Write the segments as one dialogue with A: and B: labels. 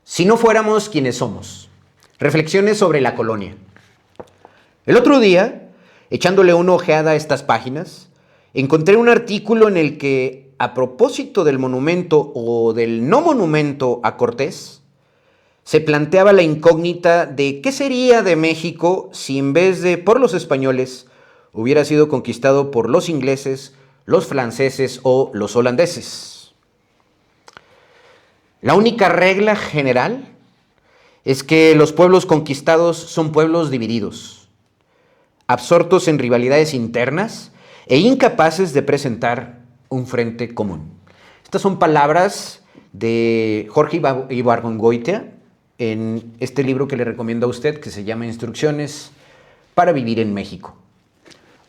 A: Si no fuéramos quienes somos. Reflexiones sobre la colonia. El otro día, echándole una ojeada a estas páginas, encontré un artículo en el que, a propósito del monumento o del no monumento a Cortés, se planteaba la incógnita de qué sería de México si en vez de por los españoles hubiera sido conquistado por los ingleses, los franceses o los holandeses. La única regla general es que los pueblos conquistados son pueblos divididos, absortos en rivalidades internas e incapaces de presentar un frente común. Estas son palabras de Jorge Ibargüengoitia en este libro que le recomiendo a usted, que se llama Instrucciones para vivir en México.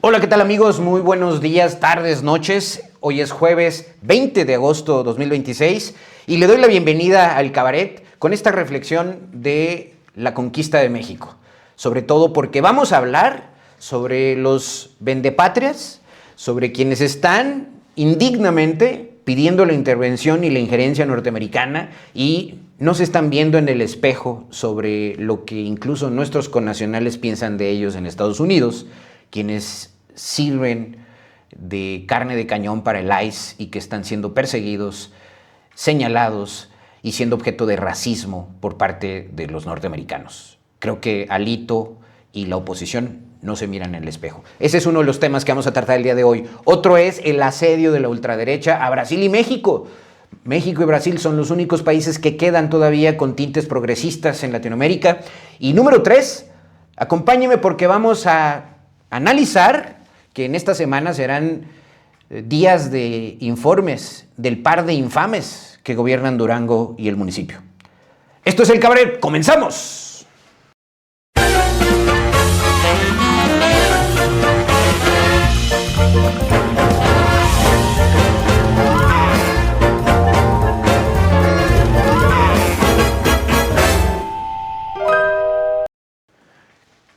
A: Hola, ¿qué tal amigos? Muy buenos días, tardes, noches. Hoy es jueves 20 de agosto de 2026 y le doy la bienvenida al Cabaret con esta reflexión de la conquista de México. Sobre todo porque vamos a hablar sobre los vendepatrias, sobre quienes están indignamente pidiendo la intervención y la injerencia norteamericana y no se están viendo en el espejo sobre lo que incluso nuestros connacionales piensan de ellos en Estados Unidos, quienes sirven de carne de cañón para el ICE y que están siendo perseguidos, señalados y siendo objeto de racismo por parte de los norteamericanos. Creo que Alito y la oposición no se miran en el espejo. Ese es uno de los temas que vamos a tratar el día de hoy. Otro es el asedio de la ultraderecha a Brasil y México. México y Brasil son los únicos países que quedan todavía con tintes progresistas en Latinoamérica. Y número 3, acompáñeme porque vamos a analizar que en esta semana serán días de informes del par de infames que gobiernan Durango y el municipio. Esto es El Cabaret, ¡comenzamos!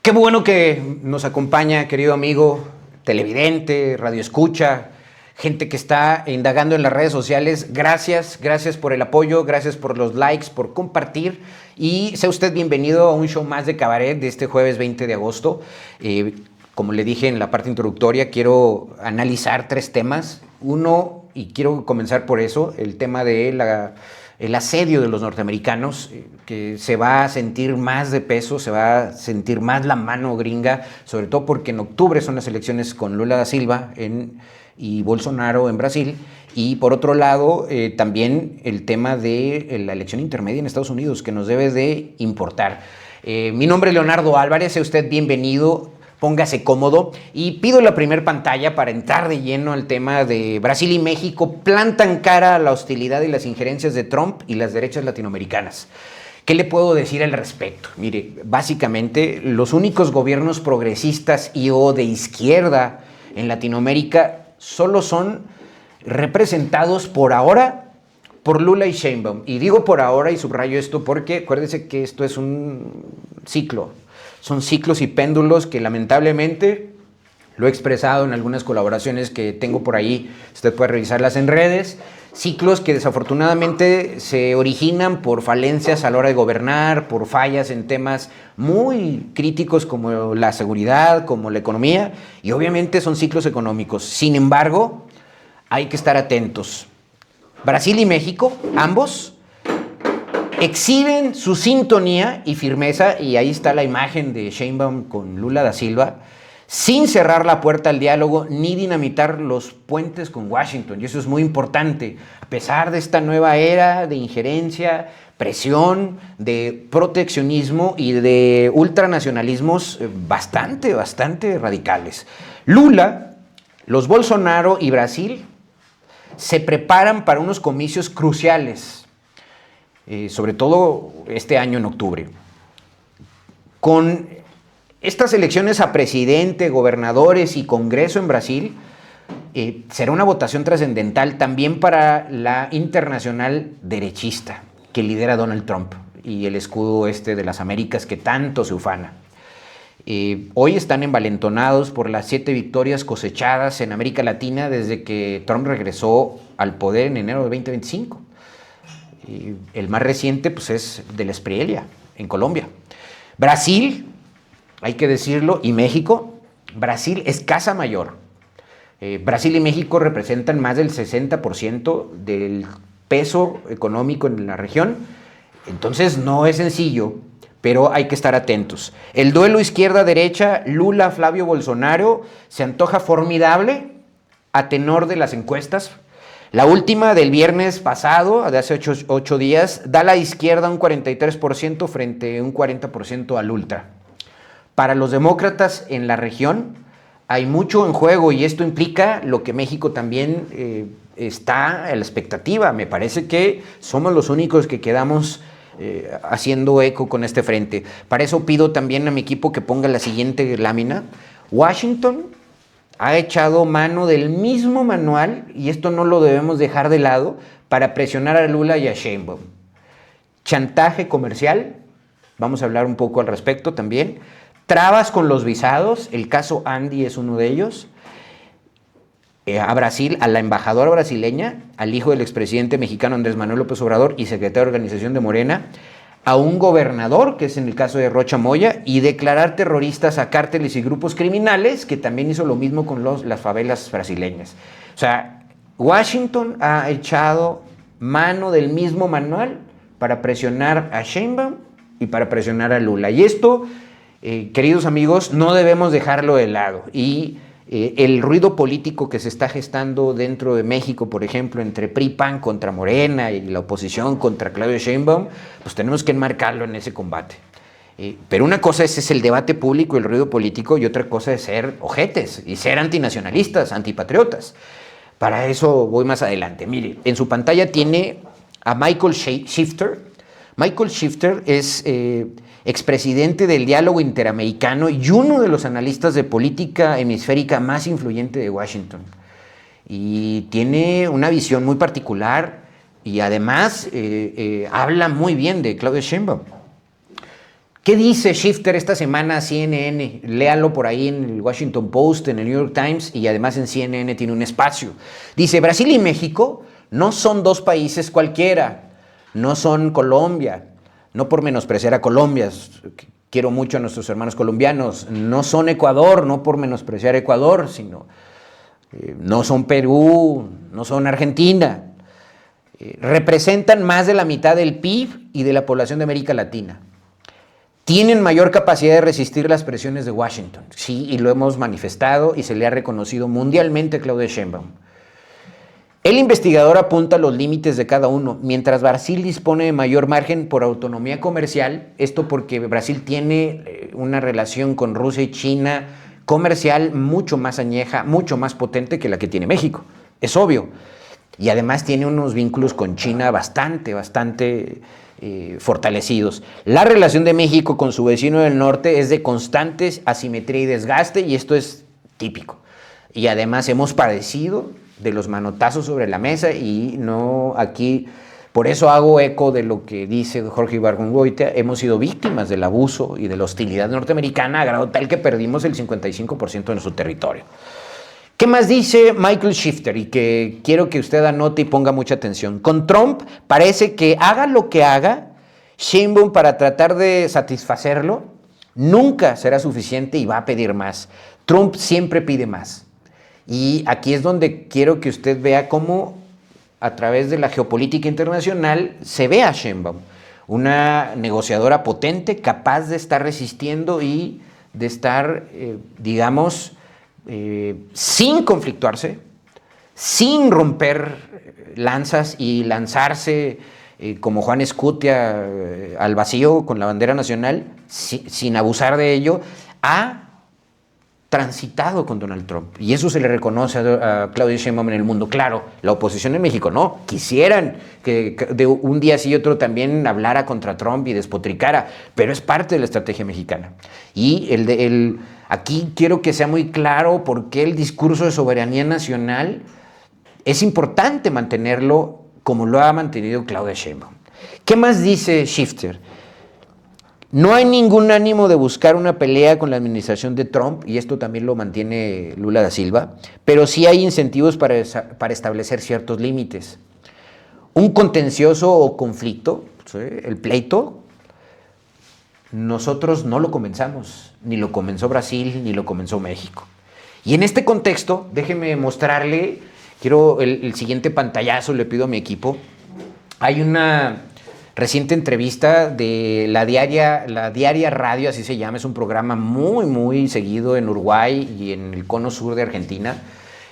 A: Qué bueno que nos acompaña, querido amigo, televidente, radioescucha, gente que está indagando en las redes sociales. Gracias por el apoyo, gracias por los likes, por compartir y sea usted bienvenido a un show más de Cabaret de este jueves 20 de agosto. Como le dije en la parte introductoria, quiero analizar 3 temas. Uno, y quiero comenzar por eso, el tema de el asedio de los norteamericanos, que se va a sentir más de peso, se va a sentir más la mano gringa, sobre todo porque en octubre son las elecciones con Lula da Silva y Bolsonaro en Brasil, y por otro lado también el tema de la elección intermedia en Estados Unidos, que nos debe de importar. Mi nombre es Leonardo Álvarez, sea usted bienvenido. Póngase cómodo y pido la primer pantalla para entrar de lleno al tema de Brasil y México plantan cara a la hostilidad y las injerencias de Trump y las derechas latinoamericanas. ¿Qué le puedo decir al respecto? Mire, básicamente los únicos gobiernos progresistas y o de izquierda en Latinoamérica solo son representados por ahora por Lula y Sheinbaum. Y digo por ahora y subrayo esto porque acuérdese que esto es un ciclo. Son ciclos y péndulos que lamentablemente, lo he expresado en algunas colaboraciones que tengo por ahí, usted puede revisarlas en redes, ciclos que desafortunadamente se originan por falencias a la hora de gobernar, por fallas en temas muy críticos como la seguridad, como la economía, y obviamente son ciclos económicos. Sin embargo, hay que estar atentos. Brasil y México, ambos, exhiben su sintonía y firmeza, y ahí está la imagen de Sheinbaum con Lula da Silva, sin cerrar la puerta al diálogo ni dinamitar los puentes con Washington. Y eso es muy importante. A pesar de esta nueva era de injerencia, presión, de proteccionismo y de ultranacionalismos bastante radicales. Lula, los Bolsonaro y Brasil se preparan para unos comicios cruciales, sobre todo este año en octubre. Con estas elecciones a presidente, gobernadores y Congreso en Brasil, será una votación trascendental también para la internacional derechista que lidera Donald Trump y el escudo de las Américas que tanto se ufana. Hoy están envalentonados por las 7 victorias cosechadas en América Latina desde que Trump regresó al poder en enero de 2025. Y el más reciente pues, es del Espriella, en Colombia. Brasil, hay que decirlo, y México. Brasil es casa mayor. Brasil y México representan más del 60% del peso económico en la región. Entonces no es sencillo, pero hay que estar atentos. El duelo izquierda-derecha, Lula-Flavio Bolsonaro, se antoja formidable a tenor de las encuestas. La última del viernes pasado, de hace 8 días, da a la izquierda un 43% frente a un 40% al ultra. Para los demócratas en la región hay mucho en juego y esto implica lo que México también está a la expectativa. Me parece que somos los únicos que quedamos haciendo eco con este frente. Para eso pido también a mi equipo que ponga la siguiente lámina. Washington ha echado mano del mismo manual, y esto no lo debemos dejar de lado, para presionar a Lula y a Sheinbaum. Chantaje comercial, vamos a hablar un poco al respecto también. Trabas con los visados, el caso Andy es uno de ellos. A Brasil, a la embajadora brasileña, al hijo del expresidente mexicano Andrés Manuel López Obrador y secretario de organización de Morena, a un gobernador, que es en el caso de Rocha Moya, y declarar terroristas a cárteles y grupos criminales, que también hizo lo mismo con las favelas brasileñas. O sea, Washington ha echado mano del mismo manual para presionar a Sheinbaum y para presionar a Lula. Y esto, queridos amigos, no debemos dejarlo de lado. Y el ruido político que se está gestando dentro de México, por ejemplo, entre PRI-PAN contra Morena y la oposición contra Claudia Sheinbaum, pues tenemos que enmarcarlo en ese combate. Pero una cosa es el debate público, el ruido político, y otra cosa es ser ojetes y ser antinacionalistas, antipatriotas. Para eso voy más adelante. Mire, en su pantalla tiene a Michael Shifter. Michael Shifter es expresidente del Diálogo Interamericano y uno de los analistas de política hemisférica más influyente de Washington. Y tiene una visión muy particular y además habla muy bien de Claudia Sheinbaum. ¿Qué dice Shifter esta semana a CNN? Léalo por ahí en el Washington Post, en el New York Times, y además en CNN tiene un espacio. Dice, Brasil y México no son dos países cualquiera, no son Colombia, no por menospreciar a Colombia, quiero mucho a nuestros hermanos colombianos, no son Ecuador, no por menospreciar a Ecuador, sino no son Perú, no son Argentina. Representan más de la mitad del PIB y de la población de América Latina. Tienen mayor capacidad de resistir las presiones de Washington, sí, y lo hemos manifestado y se le ha reconocido mundialmente a Claudia Sheinbaum. El investigador apunta los límites de cada uno. Mientras Brasil dispone de mayor margen por autonomía comercial, esto porque Brasil tiene una relación con Rusia y China comercial mucho más añeja, mucho más potente que la que tiene México, es obvio. Y además tiene unos vínculos con China bastante fortalecidos. La relación de México con su vecino del norte es de constante asimetría y desgaste, y esto es típico. Y además hemos padecido de los manotazos sobre la mesa, y no aquí, por eso hago eco de lo que dice Jorge Ibargüengoitia, hemos sido víctimas del abuso y de la hostilidad norteamericana a grado tal que perdimos el 55% de nuestro territorio. ¿Qué más dice Michael Shifter? Y que quiero que usted anote y ponga mucha atención. Con Trump parece que haga lo que haga, Sheinbaum, para tratar de satisfacerlo, nunca será suficiente y va a pedir más. Trump siempre pide más. Y aquí es donde quiero que usted vea cómo a través de la geopolítica internacional se ve a Sheinbaum, una negociadora potente, capaz de estar resistiendo y de estar, sin conflictuarse, sin romper lanzas y lanzarse como Juan Escutia al vacío con la bandera nacional, sin abusar de ello, ha transitado con Donald Trump. Y eso se le reconoce a Claudia Sheinbaum en el mundo. Claro, la oposición en México no. Quisieran que de un día sí y otro también hablara contra Trump y despotricara, pero es parte de la estrategia mexicana. Y aquí quiero que sea muy claro por qué el discurso de soberanía nacional es importante mantenerlo como lo ha mantenido Claudia Sheinbaum. ¿Qué más dice Shifter? No hay ningún ánimo de buscar una pelea con la administración de Trump, y esto también lo mantiene Lula da Silva, pero sí hay incentivos para establecer ciertos límites. un contencioso o conflicto, ¿sí? El pleito, nosotros no lo comenzamos, ni lo comenzó Brasil, ni lo comenzó México. Y en este contexto, déjeme mostrarle, quiero el siguiente pantallazo, le pido a mi equipo. Hay una reciente entrevista de la Diaria Radio, así se llama, es un programa muy, muy seguido en Uruguay y en el cono sur de Argentina.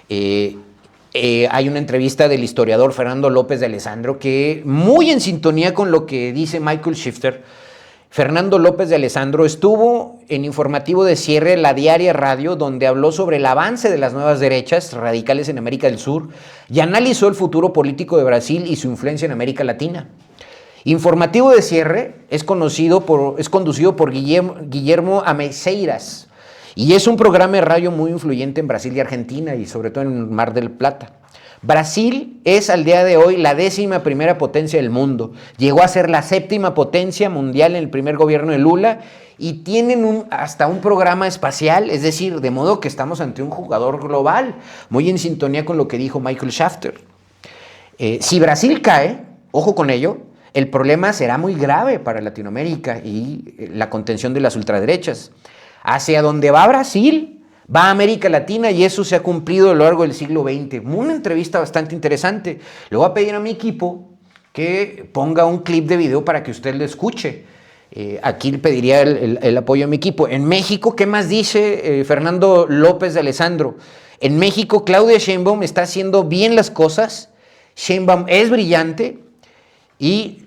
A: Hay una entrevista del historiador Fernando López de Alessandro que, muy en sintonía con lo que dice Michael Shifter, Fernando López de Alessandro estuvo en informativo de cierre La Diaria Radio, donde habló sobre el avance de las nuevas derechas radicales en América del Sur y analizó el futuro político de Brasil y su influencia en América Latina. Informativo de cierre es conducido por Guillermo Ameixeiras y es un programa de radio muy influyente en Brasil y Argentina y sobre todo en Mar del Plata. Brasil es al día de hoy la 11ª potencia del mundo. Llegó a ser la 7ª potencia mundial en el primer gobierno de Lula y tienen hasta un programa espacial, es decir, de modo que estamos ante un jugador global, muy en sintonía con lo que dijo Michael Shafter. Si Brasil cae, ojo con ello, el problema será muy grave para Latinoamérica y la contención de las ultraderechas. Hacia donde va Brasil, va a América Latina y eso se ha cumplido a lo largo del siglo XX. Una entrevista bastante interesante. Le voy a pedir a mi equipo que ponga un clip de video para que usted lo escuche. Aquí le pediría el apoyo a mi equipo. En México, ¿qué más dice Fernando López de Alessandro? En México, Claudia Sheinbaum está haciendo bien las cosas. Sheinbaum es brillante y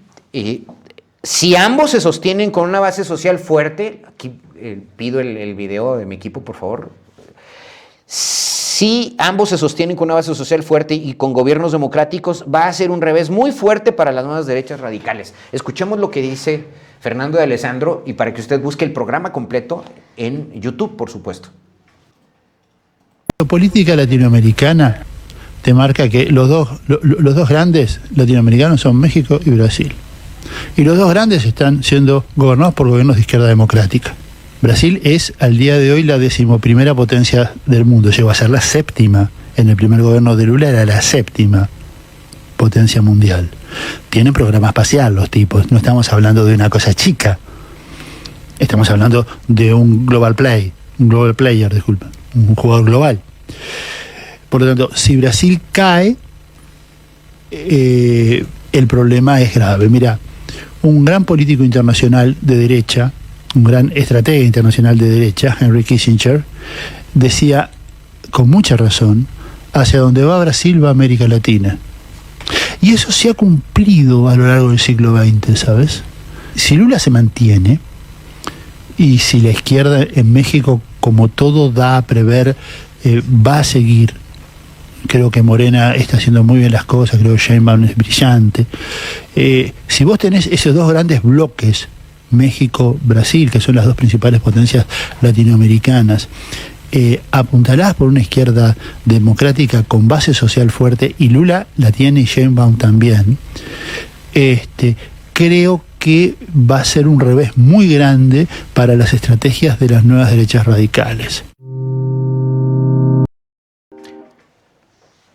A: si ambos se sostienen con una base social fuerte, aquí pido el video de mi equipo, por favor. Si ambos se sostienen con una base social fuerte y con gobiernos democráticos, va a ser un revés muy fuerte para las nuevas derechas radicales. Escuchemos lo que dice Fernando de Alessandro y para que usted busque el programa completo en YouTube, por supuesto.
B: La política latinoamericana te marca que los dos grandes latinoamericanos son México y Brasil. Y los dos grandes están siendo gobernados por gobiernos de izquierda democrática. Brasil es al día de hoy la 11ª potencia del mundo, llegó a ser la 7ª. En el primer gobierno de Lula era la 7ª potencia mundial. Tienen programa espacial los tipos, no estamos hablando de una cosa chica, estamos hablando de un global player, un jugador global. Por lo tanto, si Brasil cae, el problema es grave. Mira, un gran político internacional de derecha, un gran estratega internacional de derecha, Henry Kissinger, decía con mucha razón, hacia donde va Brasil va América Latina. Y eso se ha cumplido a lo largo del siglo XX, ¿sabes? Si Lula se mantiene, y si la izquierda en México, como todo da a prever, va a seguir, creo que Morena está haciendo muy bien las cosas, creo que Sheinbaum es brillante. Si vos tenés esos dos grandes bloques, México, Brasil, que son las dos principales potencias latinoamericanas, apuntalás por una izquierda democrática con base social fuerte, y Lula la tiene y Sheinbaum también, creo que va a ser un revés muy grande para las estrategias de las nuevas derechas radicales.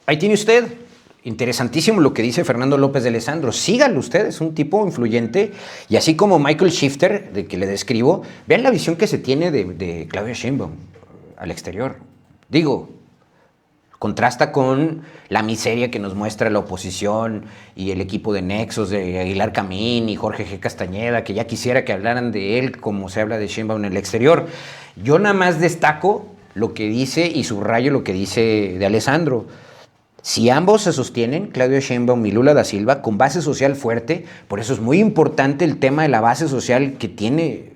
A: Ahí tiene usted, interesantísimo lo que dice Fernando López de Alessandro. Sígalo usted, es un tipo influyente. Y así como Michael Shifter, de que le describo, vean la visión que se tiene de Claudia Sheinbaum al exterior. Digo, contrasta con la miseria que nos muestra la oposición y el equipo de Nexos, de Aguilar Camín y Jorge G. Castañeda, que ya quisiera que hablaran de él como se habla de Sheinbaum en el exterior. Yo nada más destaco lo que dice y subrayo lo que dice de Alessandro. Si ambos se sostienen, Claudia Sheinbaum y Lula da Silva, con base social fuerte, por eso es muy importante el tema de la base social que tiene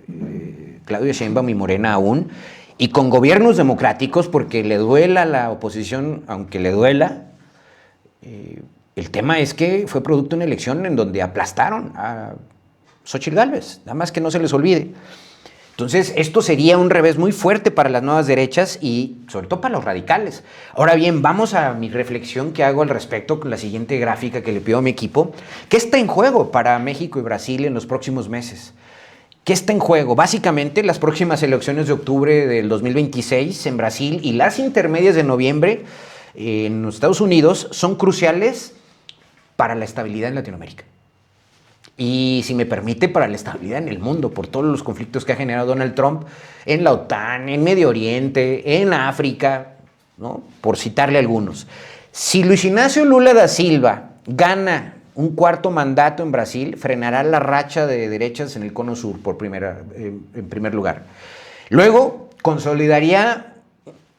A: Claudia Sheinbaum y Morena aún, y con gobiernos democráticos, porque le duela a la oposición, aunque le duela, el tema es que fue producto de una elección en donde aplastaron a Xóchitl Gálvez, nada más que no se les olvide. Entonces, esto sería un revés muy fuerte para las nuevas derechas y sobre todo para los radicales. Ahora bien, vamos a mi reflexión que hago al respecto con la siguiente gráfica que le pido a mi equipo. ¿Qué está en juego para México y Brasil en los próximos meses? ¿Qué está en juego? Básicamente, las próximas elecciones de octubre del 2026 en Brasil y las intermedias de noviembre en los Estados Unidos son cruciales para la estabilidad en Latinoamérica. Y, si me permite, para la estabilidad en el mundo, por todos los conflictos que ha generado Donald Trump en la OTAN, en Medio Oriente, en África, ¿no? Por citarle algunos. Si Luis Ignacio Lula da Silva gana un cuarto mandato en Brasil, frenará la racha de derechas en el Cono Sur en primer lugar. Luego, consolidaría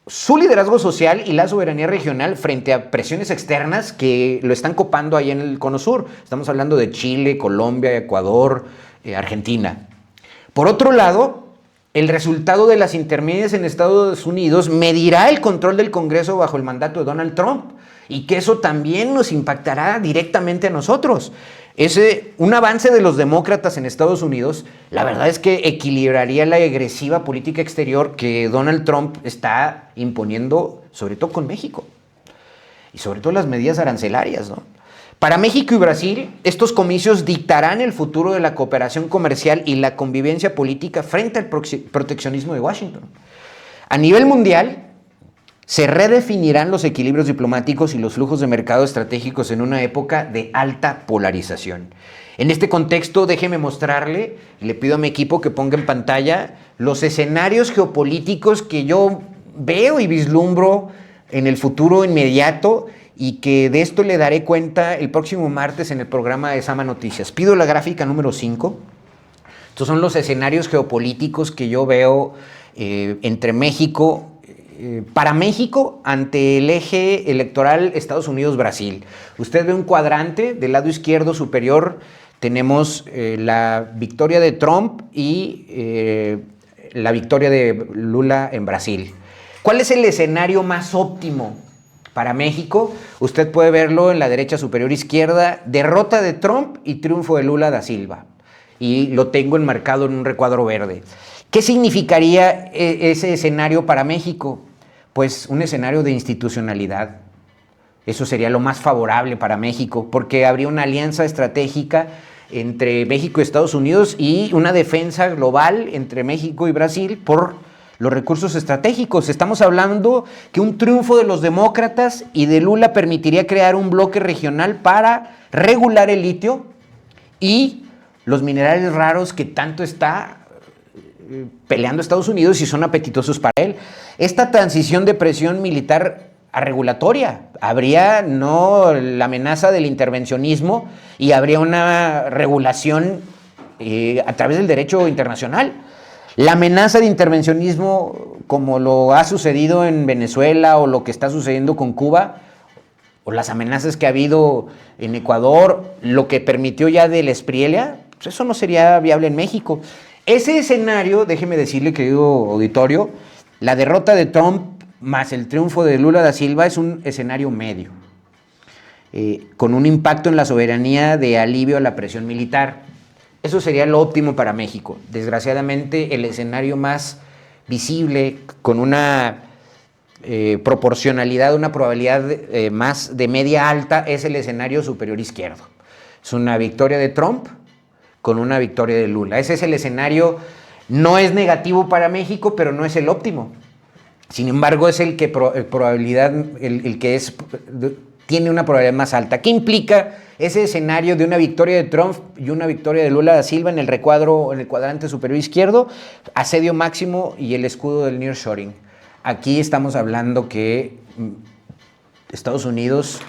A: su liderazgo social y la soberanía regional frente a presiones externas que lo están copando ahí en el Cono Sur. Estamos hablando de Chile, Colombia, Ecuador, Argentina. Por otro lado, el resultado de las intermedias en Estados Unidos medirá el control del Congreso bajo el mandato de Donald Trump, y que eso también nos impactará directamente a nosotros. Un avance de los demócratas en Estados Unidos, la verdad es que equilibraría la agresiva política exterior que Donald Trump está imponiendo, sobre todo con México, y sobre todo las medidas arancelarias, ¿no? Para México y Brasil, estos comicios dictarán el futuro de la cooperación comercial y la convivencia política frente al proteccionismo de Washington. A nivel mundial, se redefinirán los equilibrios diplomáticos y los flujos de mercado estratégicos en una época de alta polarización. En este contexto, déjeme mostrarle, y le pido a mi equipo que ponga en pantalla los escenarios geopolíticos que yo veo y vislumbro en el futuro inmediato, y que de esto le daré cuenta el próximo martes en el programa de Sama Noticias. Pido la gráfica número 5. Estos son los escenarios geopolíticos que yo veo entre México, para México, ante el eje electoral Estados Unidos-Brasil. Usted ve un cuadrante del lado izquierdo superior. Tenemos la victoria de Trump y la victoria de Lula en Brasil. ¿Cuál es el escenario más óptimo para México? Usted puede verlo en la derecha superior izquierda: derrota de Trump y triunfo de Lula da Silva. Y lo tengo enmarcado en un recuadro verde. ¿Qué significaría ese escenario para México? Pues un escenario de institucionalidad. Eso sería lo más favorable para México, porque habría una alianza estratégica entre México y Estados Unidos y una defensa global entre México y Brasil por los recursos estratégicos. Estamos hablando que un triunfo de los demócratas y de Lula permitiría crear un bloque regional para regular el litio y los minerales raros que tanto está peleando Estados Unidos y son apetitosos para él. Esta transición de presión militar a regulatoria, habría no la amenaza del intervencionismo y habría una regulación a través del derecho internacional. La amenaza de intervencionismo, como lo ha sucedido en Venezuela o lo que está sucediendo con Cuba, o las amenazas que ha habido en Ecuador, lo que permitió ya del Espriella, pues eso no sería viable en México. Ese escenario, déjeme decirle, querido auditorio, la derrota de Trump más el triunfo de Lula da Silva es un escenario medio, con un impacto en la soberanía de alivio a la presión militar. Eso sería lo óptimo para México. Desgraciadamente, el escenario más visible, con una proporcionalidad, una probabilidad más de media alta, es el escenario superior izquierdo. Es una victoria de Trump con una victoria de Lula. Ese es el escenario. No es negativo para México, pero no es el óptimo. Sin embargo, es el que tiene una probabilidad más alta. ¿Qué implica ese escenario de una victoria de Trump y una victoria de Lula da Silva en el cuadrante superior izquierdo? Asedio máximo y el escudo del nearshoring. Aquí estamos hablando que Estados Unidos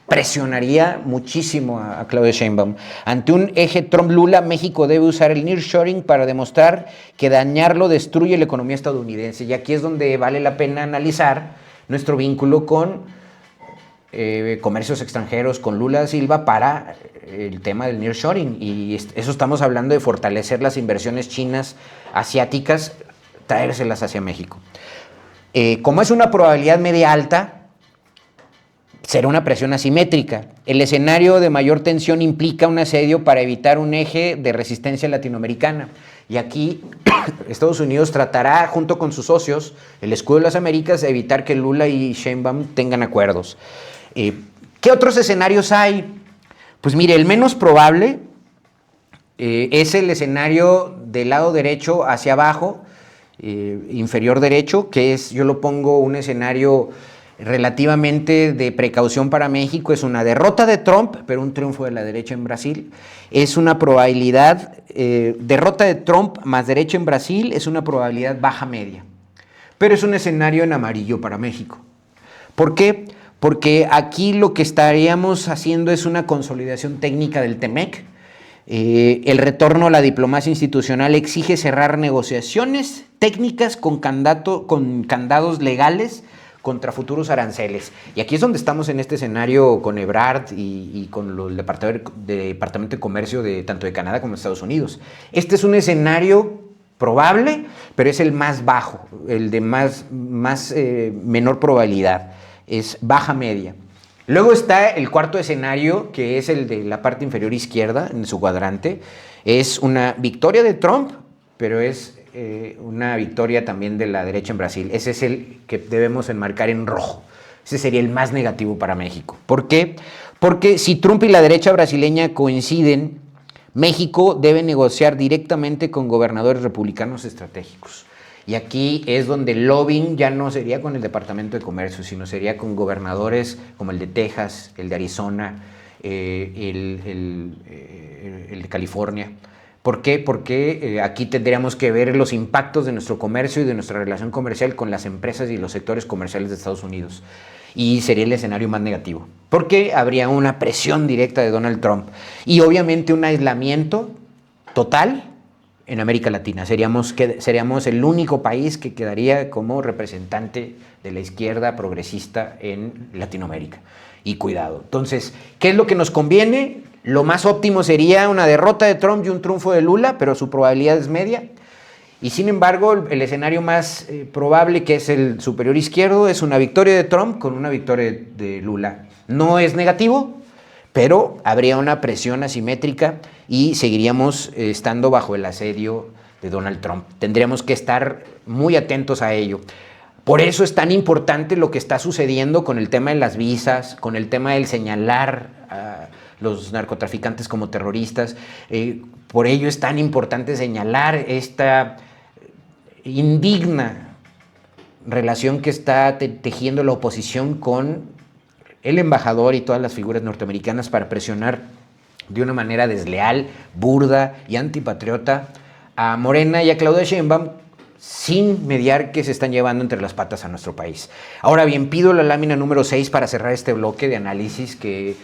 A: presionaría muchísimo a Claudia Sheinbaum. Ante un eje Trump-Lula, México debe usar el nearshoring para demostrar que dañarlo destruye la economía estadounidense. Y aquí es donde vale la pena analizar nuestro vínculo con comercios extranjeros, con Lula da Silva, para el tema del nearshoring. Y eso estamos hablando de fortalecer las inversiones chinas, asiáticas, traérselas hacia México. Como es una probabilidad media alta, será una presión asimétrica. El escenario de mayor tensión implica un asedio para evitar un eje de resistencia latinoamericana. Y aquí Estados Unidos tratará, junto con sus socios, el escudo de las Américas, de evitar que Lula y Sheinbaum tengan acuerdos. ¿Qué otros escenarios hay? Pues mire, el menos probable es el escenario del lado derecho hacia abajo, inferior derecho, que es, yo lo pongo un escenario relativamente de precaución para México es una derrota de Trump, pero un triunfo de la derecha en Brasil. Es una probabilidad, derrota de Trump más derecha en Brasil es una probabilidad baja media, pero es un escenario en amarillo para México. ¿Por qué? Porque aquí lo que estaríamos haciendo es una consolidación técnica del TEMEC. El retorno a la diplomacia institucional exige cerrar negociaciones técnicas con candados legales contra futuros aranceles. Y aquí es donde estamos en este escenario con Ebrard y con el Departamento de Comercio tanto de Canadá como de Estados Unidos. Este es un escenario probable, pero es el más bajo, el de menor probabilidad. Es baja media. Luego está el cuarto escenario, que es el de la parte inferior izquierda, en su cuadrante. Es una victoria de Trump, pero es una victoria también de la derecha en Brasil. Ese es el que debemos enmarcar en rojo. Ese sería el más negativo para México. ¿Por qué? Porque si Trump y la derecha brasileña coinciden, México debe negociar directamente con gobernadores republicanos estratégicos. Y aquí es donde el lobbying ya no sería con el Departamento de Comercio, sino sería con gobernadores como el de Texas, el de Arizona, el de California. ¿Por qué? Porque aquí tendríamos que ver los impactos de nuestro comercio y de nuestra relación comercial con las empresas y los sectores comerciales de Estados Unidos. Y sería el escenario más negativo, porque habría una presión directa de Donald Trump y obviamente un aislamiento total en América Latina. Seríamos el único país que quedaría como representante de la izquierda progresista en Latinoamérica. Y cuidado. Entonces, ¿qué es lo que nos conviene? Lo más óptimo sería una derrota de Trump y un triunfo de Lula, pero su probabilidad es media. Y sin embargo, el escenario más probable, que es el superior izquierdo, es una victoria de Trump con una victoria de Lula. No es negativo, pero habría una presión asimétrica y seguiríamos estando bajo el asedio de Donald Trump. Tendríamos que estar muy atentos a ello. Por eso es tan importante lo que está sucediendo con el tema de las visas, con el tema del señalar a los narcotraficantes como terroristas. Por ello es tan importante señalar esta indigna relación que está tejiendo la oposición con el embajador y todas las figuras norteamericanas para presionar de una manera desleal, burda y antipatriota a Morena y a Claudia Sheinbaum, sin mediar, que se están llevando entre las patas a nuestro país. Ahora bien, pido la lámina número 6 para cerrar este bloque de análisis que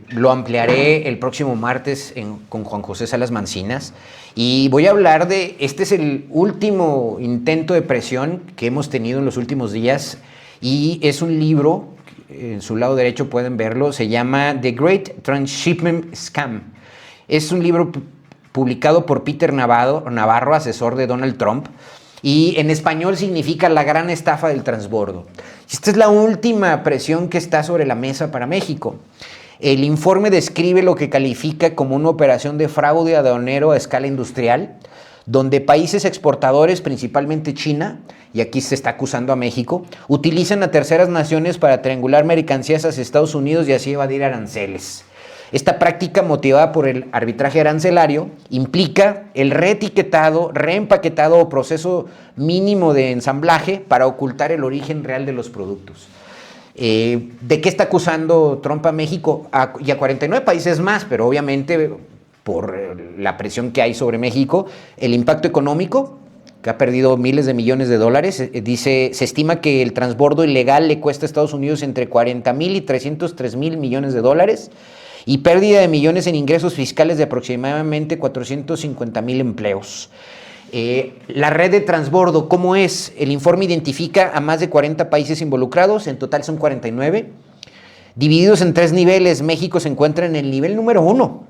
A: lo ampliaré el próximo martes con Juan José Salas Mancinas, y voy a hablar de, este es el último intento de presión que hemos tenido en los últimos días, y es un libro, en su lado derecho pueden verlo, se llama The Great Transshipment Scam. Es un libro publicado por Peter Navarro, asesor de Donald Trump, y en español significa la gran estafa del transbordo. Esta es la última presión que está sobre la mesa para México. El informe describe lo que califica como una operación de fraude aduanero a escala industrial, donde países exportadores, principalmente China, y aquí se está acusando a México, utilizan a terceras naciones para triangular mercancías hacia Estados Unidos y así evadir aranceles. Esta práctica, motivada por el arbitraje arancelario, implica el reetiquetado, reempaquetado o proceso mínimo de ensamblaje para ocultar el origen real de los productos. ¿De qué está acusando Trump a México? Y a 49 países más, pero obviamente por la presión que hay sobre México, el impacto económico, que ha perdido miles de millones de dólares. Se estima que el transbordo ilegal le cuesta a Estados Unidos entre 40,000 y 303,000 millones de dólares, y pérdida de millones en ingresos fiscales de aproximadamente 450,000 empleos. La red de transbordo, ¿cómo es? El informe identifica a más de 40 países involucrados, en total son 49, divididos en 3 niveles. México se encuentra en el nivel número 1,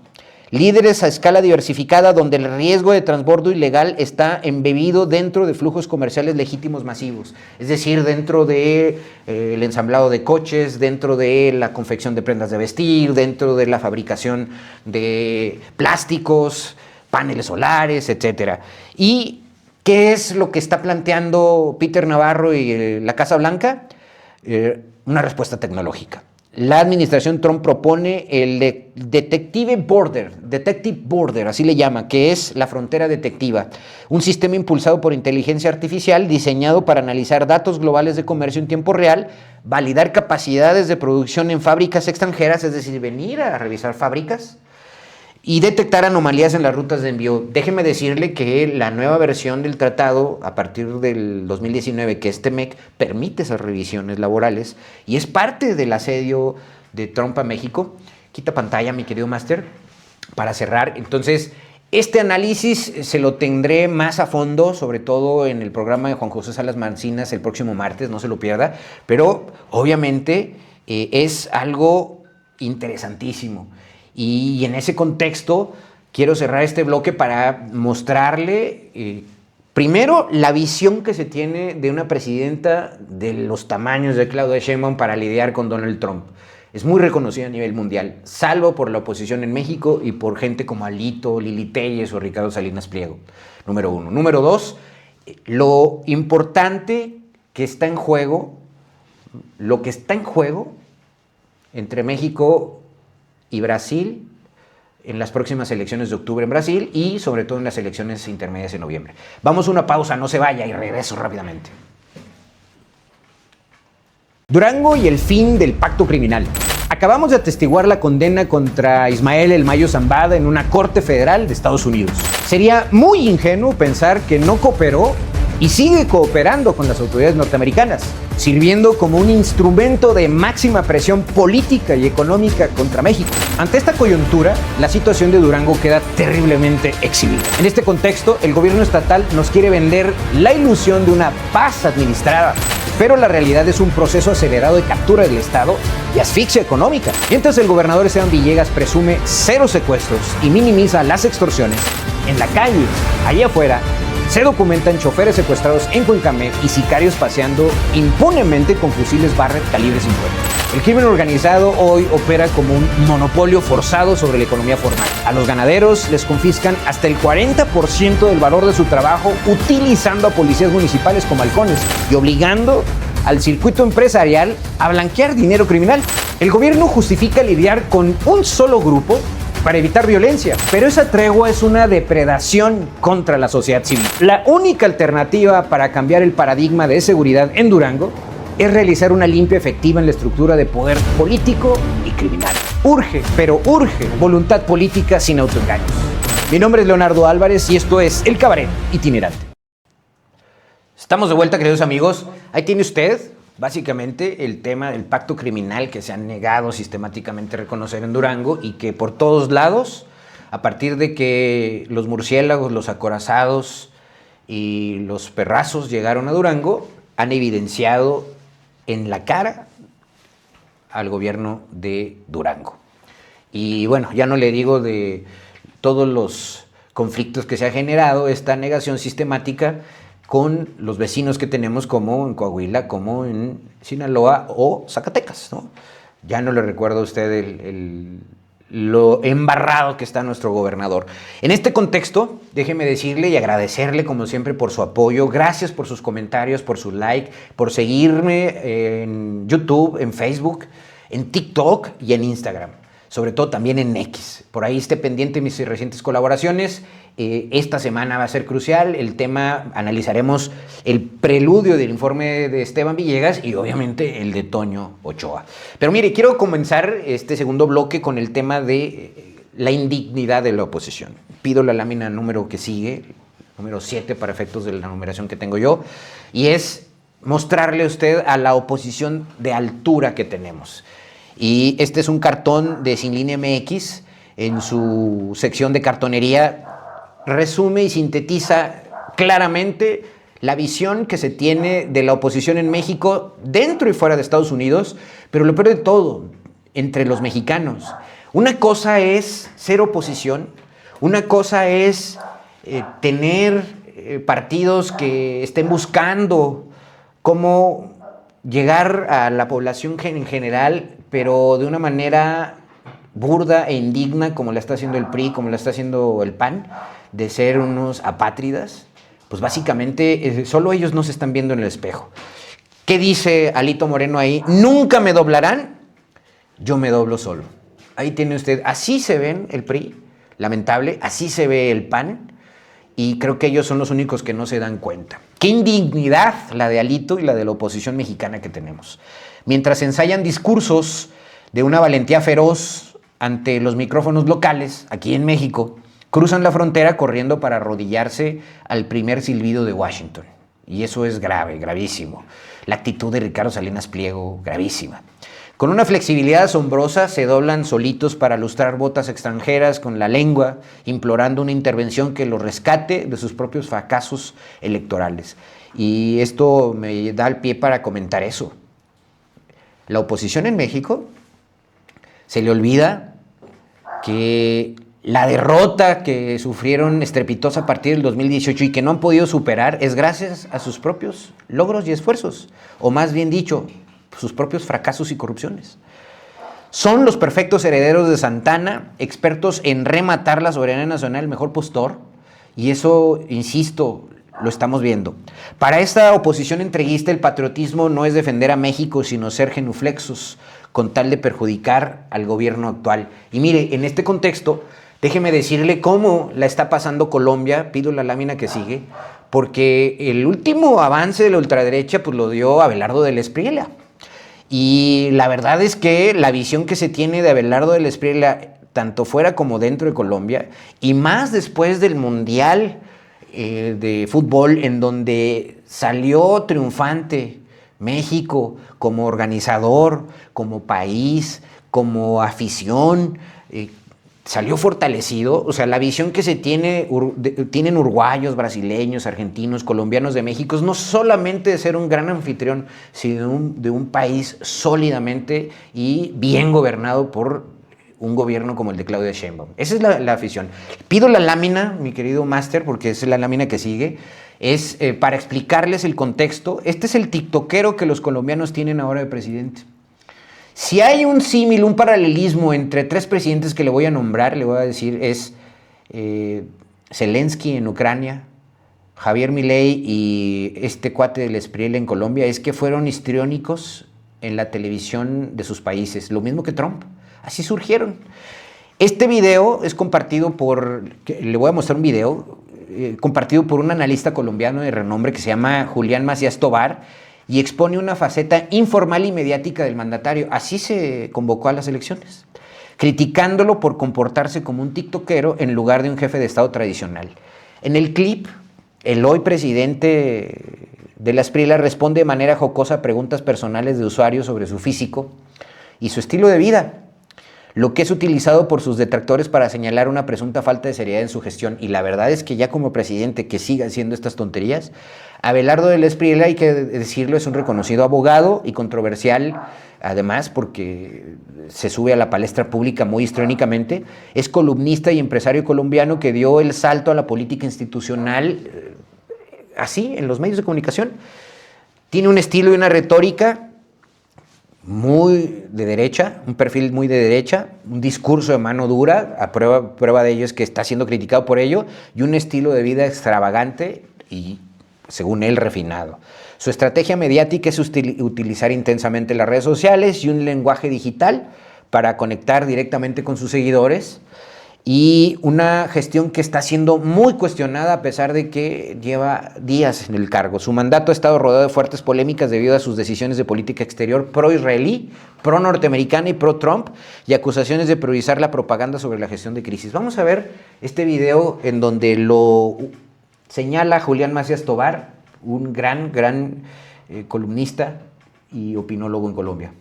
A: líderes a escala diversificada, donde el riesgo de transbordo ilegal está embebido dentro de flujos comerciales legítimos masivos, es decir, dentro del ensamblado de coches, dentro de la confección de prendas de vestir, dentro de la fabricación de plásticos, paneles solares, etcétera. ¿Y qué es lo que está planteando Peter Navarro y la Casa Blanca? Una respuesta tecnológica. la administración Trump propone el Detective Border, así le llama, que es la frontera detectiva, un sistema impulsado por inteligencia artificial diseñado para analizar datos globales de comercio en tiempo real, validar capacidades de producción en fábricas extranjeras, es decir, venir a revisar fábricas, y detectar anomalías en las rutas de envío. Déjeme decirle que la nueva versión del tratado, a partir del 2019, que es TEMEC, permite esas revisiones laborales y es parte del asedio de Trump a México. Quita pantalla, mi querido máster, para cerrar. Entonces, este análisis se lo tendré más a fondo, sobre todo en el programa de Juan José Salas Mancinas el próximo martes, no se lo pierda, pero obviamente es algo interesantísimo. Y en ese contexto quiero cerrar este bloque para mostrarle, primero, la visión que se tiene de una presidenta de los tamaños de Claudia Sheinbaum para lidiar con Donald Trump. Es muy reconocida a nivel mundial, salvo por la oposición en México y por gente como Alito, Lili Telles o Ricardo Salinas Pliego, número uno. Número dos, lo importante que está en juego, lo que está en juego entre México y Brasil en las próximas elecciones de octubre en Brasil y sobre todo en las elecciones intermedias en noviembre. Vamos a una pausa, no se vaya y regreso rápidamente. Durango y el fin del pacto criminal. Acabamos de atestiguar la condena contra Ismael El Mayo Zambada en una corte federal de Estados Unidos. Sería muy ingenuo pensar que no cooperó y sigue cooperando con las autoridades norteamericanas, sirviendo como un instrumento de máxima presión política y económica contra México. Ante esta coyuntura, la situación de Durango queda terriblemente exhibida. En este contexto, el gobierno estatal nos quiere vender la ilusión de una paz administrada, pero la realidad es un proceso acelerado de captura del Estado y asfixia económica. Mientras el gobernador Esteban Villegas presume 0 secuestros y minimiza las extorsiones, en la calle, allá afuera, se documentan choferes secuestrados en Cuencamé y sicarios paseando impunemente con fusiles Barrett calibre 50. El crimen organizado hoy opera como un monopolio forzado sobre la economía formal. A los ganaderos les confiscan hasta el 40% del valor de su trabajo utilizando a policías municipales como halcones y obligando al circuito empresarial a blanquear dinero criminal. El gobierno justifica lidiar con un solo grupo para evitar violencia, pero esa tregua es una depredación contra la sociedad civil. La única alternativa para cambiar el paradigma de seguridad en Durango es realizar una limpia efectiva en la estructura de poder político y criminal. Urge, pero urge, voluntad política sin autoengaños. Mi nombre es Leonardo Álvarez y esto es El Cabaret Itinerante. Estamos de vuelta, queridos amigos. Ahí tiene usted básicamente el tema del pacto criminal que se han negado sistemáticamente a reconocer en Durango y que por todos lados, a partir de que los murciélagos, los acorazados y los perrazos llegaron a Durango, han evidenciado en la cara al gobierno de Durango. Y bueno, ya no le digo de todos los conflictos que se ha generado esta negación sistemática con los vecinos que tenemos como en Coahuila, como en Sinaloa o Zacatecas, ¿no? Ya no le recuerdo a usted lo embarrado que está nuestro gobernador. En este contexto, déjeme decirle y agradecerle como siempre por su apoyo. Gracias por sus comentarios, por su like, por seguirme en YouTube, en Facebook, en TikTok y en Instagram. Sobre todo también en X. Por ahí esté pendiente de mis recientes colaboraciones. Esta semana va a ser crucial. El tema, analizaremos el preludio del informe de Esteban Villegas y obviamente el de Toño Ochoa. Pero mire, quiero comenzar este segundo bloque con el tema de la indignidad de la oposición. Pido la lámina número que sigue, número 7 para efectos de la numeración que tengo yo, y es mostrarle a usted a la oposición de altura que tenemos. Y este es un cartón de Sin Línea MX, en su sección de cartonería, resume y sintetiza claramente la visión que se tiene de la oposición en México, dentro y fuera de Estados Unidos, pero lo peor de todo, entre los mexicanos. Una cosa es ser oposición, una cosa es tener partidos que estén buscando cómo llegar a la población en general, pero de una manera burda e indigna, como la está haciendo el PRI, como la está haciendo el PAN, de ser unos apátridas. Pues básicamente solo ellos no se están viendo en el espejo. ¿Qué dice Alito Moreno ahí? Nunca me doblarán yo me doblo solo. Ahí tiene usted, así se ven el PRI, lamentable, así se ve el PAN, y creo que ellos son los únicos que no se dan cuenta. Qué indignidad la de Alito y la de la oposición mexicana que tenemos. Mientras ensayan discursos de una valentía feroz ante los micrófonos locales, aquí en México, cruzan la frontera corriendo para arrodillarse al primer silbido de Washington. Y eso es grave, gravísimo. La actitud de Ricardo Salinas Pliego, gravísima. Con una flexibilidad asombrosa se doblan solitos para lustrar botas extranjeras con la lengua, implorando una intervención que los rescate de sus propios fracasos electorales. Y esto me da el pie para comentar eso. La oposición en México se le olvida que la derrota que sufrieron estrepitosa a partir del 2018 y que no han podido superar es gracias a sus propios logros y esfuerzos, o más bien dicho, sus propios fracasos y corrupciones. Son los perfectos herederos de Santana, expertos en rematar la soberanía nacional, el mejor postor, y eso, insisto, lo estamos viendo. Para esta oposición entreguista, el patriotismo no es defender a México, sino ser genuflexos, con tal de perjudicar al gobierno actual. Y mire, en este contexto, déjeme decirle cómo la está pasando Colombia, pido la lámina que sigue, porque el último avance de la ultraderecha pues lo dio Abelardo del Espriella. Y la verdad es que la visión que se tiene de Abelardo del Espriella, tanto fuera como dentro de Colombia, y más después del Mundial de fútbol, en donde salió triunfante México como organizador, como país, como afición, salió fortalecido. O sea, la visión que se tiene, tienen uruguayos, brasileños, argentinos, colombianos de México, es no solamente de ser un gran anfitrión, sino de un país sólidamente y bien gobernado por un gobierno como el de Claudia Sheinbaum. Esa es la afición. Pido la lámina, mi querido máster, porque esa es la lámina que sigue, es para explicarles el contexto. Este es el tiktokero que los colombianos tienen ahora de presidente. Si hay un símil, un paralelismo entre tres presidentes que le voy a nombrar, le voy a decir, es Zelensky en Ucrania, Javier Milei y este cuate del Espriella en Colombia, es que fueron histriónicos en la televisión de sus países, lo mismo que Trump. Así surgieron. Este video es compartido le voy a mostrar un video, compartido por un analista colombiano de renombre que se llama Julián Macías Tobar, y expone una faceta informal y mediática del mandatario. Así se convocó a las elecciones, criticándolo por comportarse como un tiktokero en lugar de un jefe de Estado tradicional. En el clip, el hoy presidente de la Espriella responde de manera jocosa a preguntas personales de usuarios sobre su físico y su estilo de vida, lo que es utilizado por sus detractores para señalar una presunta falta de seriedad en su gestión. Y la verdad es que ya como presidente que siga haciendo estas tonterías, Abelardo del Espriella, hay que decirlo, es un reconocido abogado y controversial, además porque se sube a la palestra pública muy histriónicamente, es columnista y empresario colombiano que dio el salto a la política institucional así, en los medios de comunicación. Tiene un estilo y una retórica muy de derecha, un perfil muy de derecha, un discurso de mano dura, prueba de ello es que está siendo criticado por ello, y un estilo de vida extravagante y, según él, refinado. Su estrategia mediática es utilizar intensamente las redes sociales y un lenguaje digital para conectar directamente con sus seguidores, y una gestión que está siendo muy cuestionada a pesar de que lleva días en el cargo. Su mandato ha estado rodeado de fuertes polémicas debido a sus decisiones de política exterior pro-israelí, pro-norteamericana y pro-Trump, y acusaciones de priorizar la propaganda sobre la gestión de crisis. Vamos a ver este video en donde lo señala Julián Macías Tobar, un gran columnista y opinólogo en Colombia.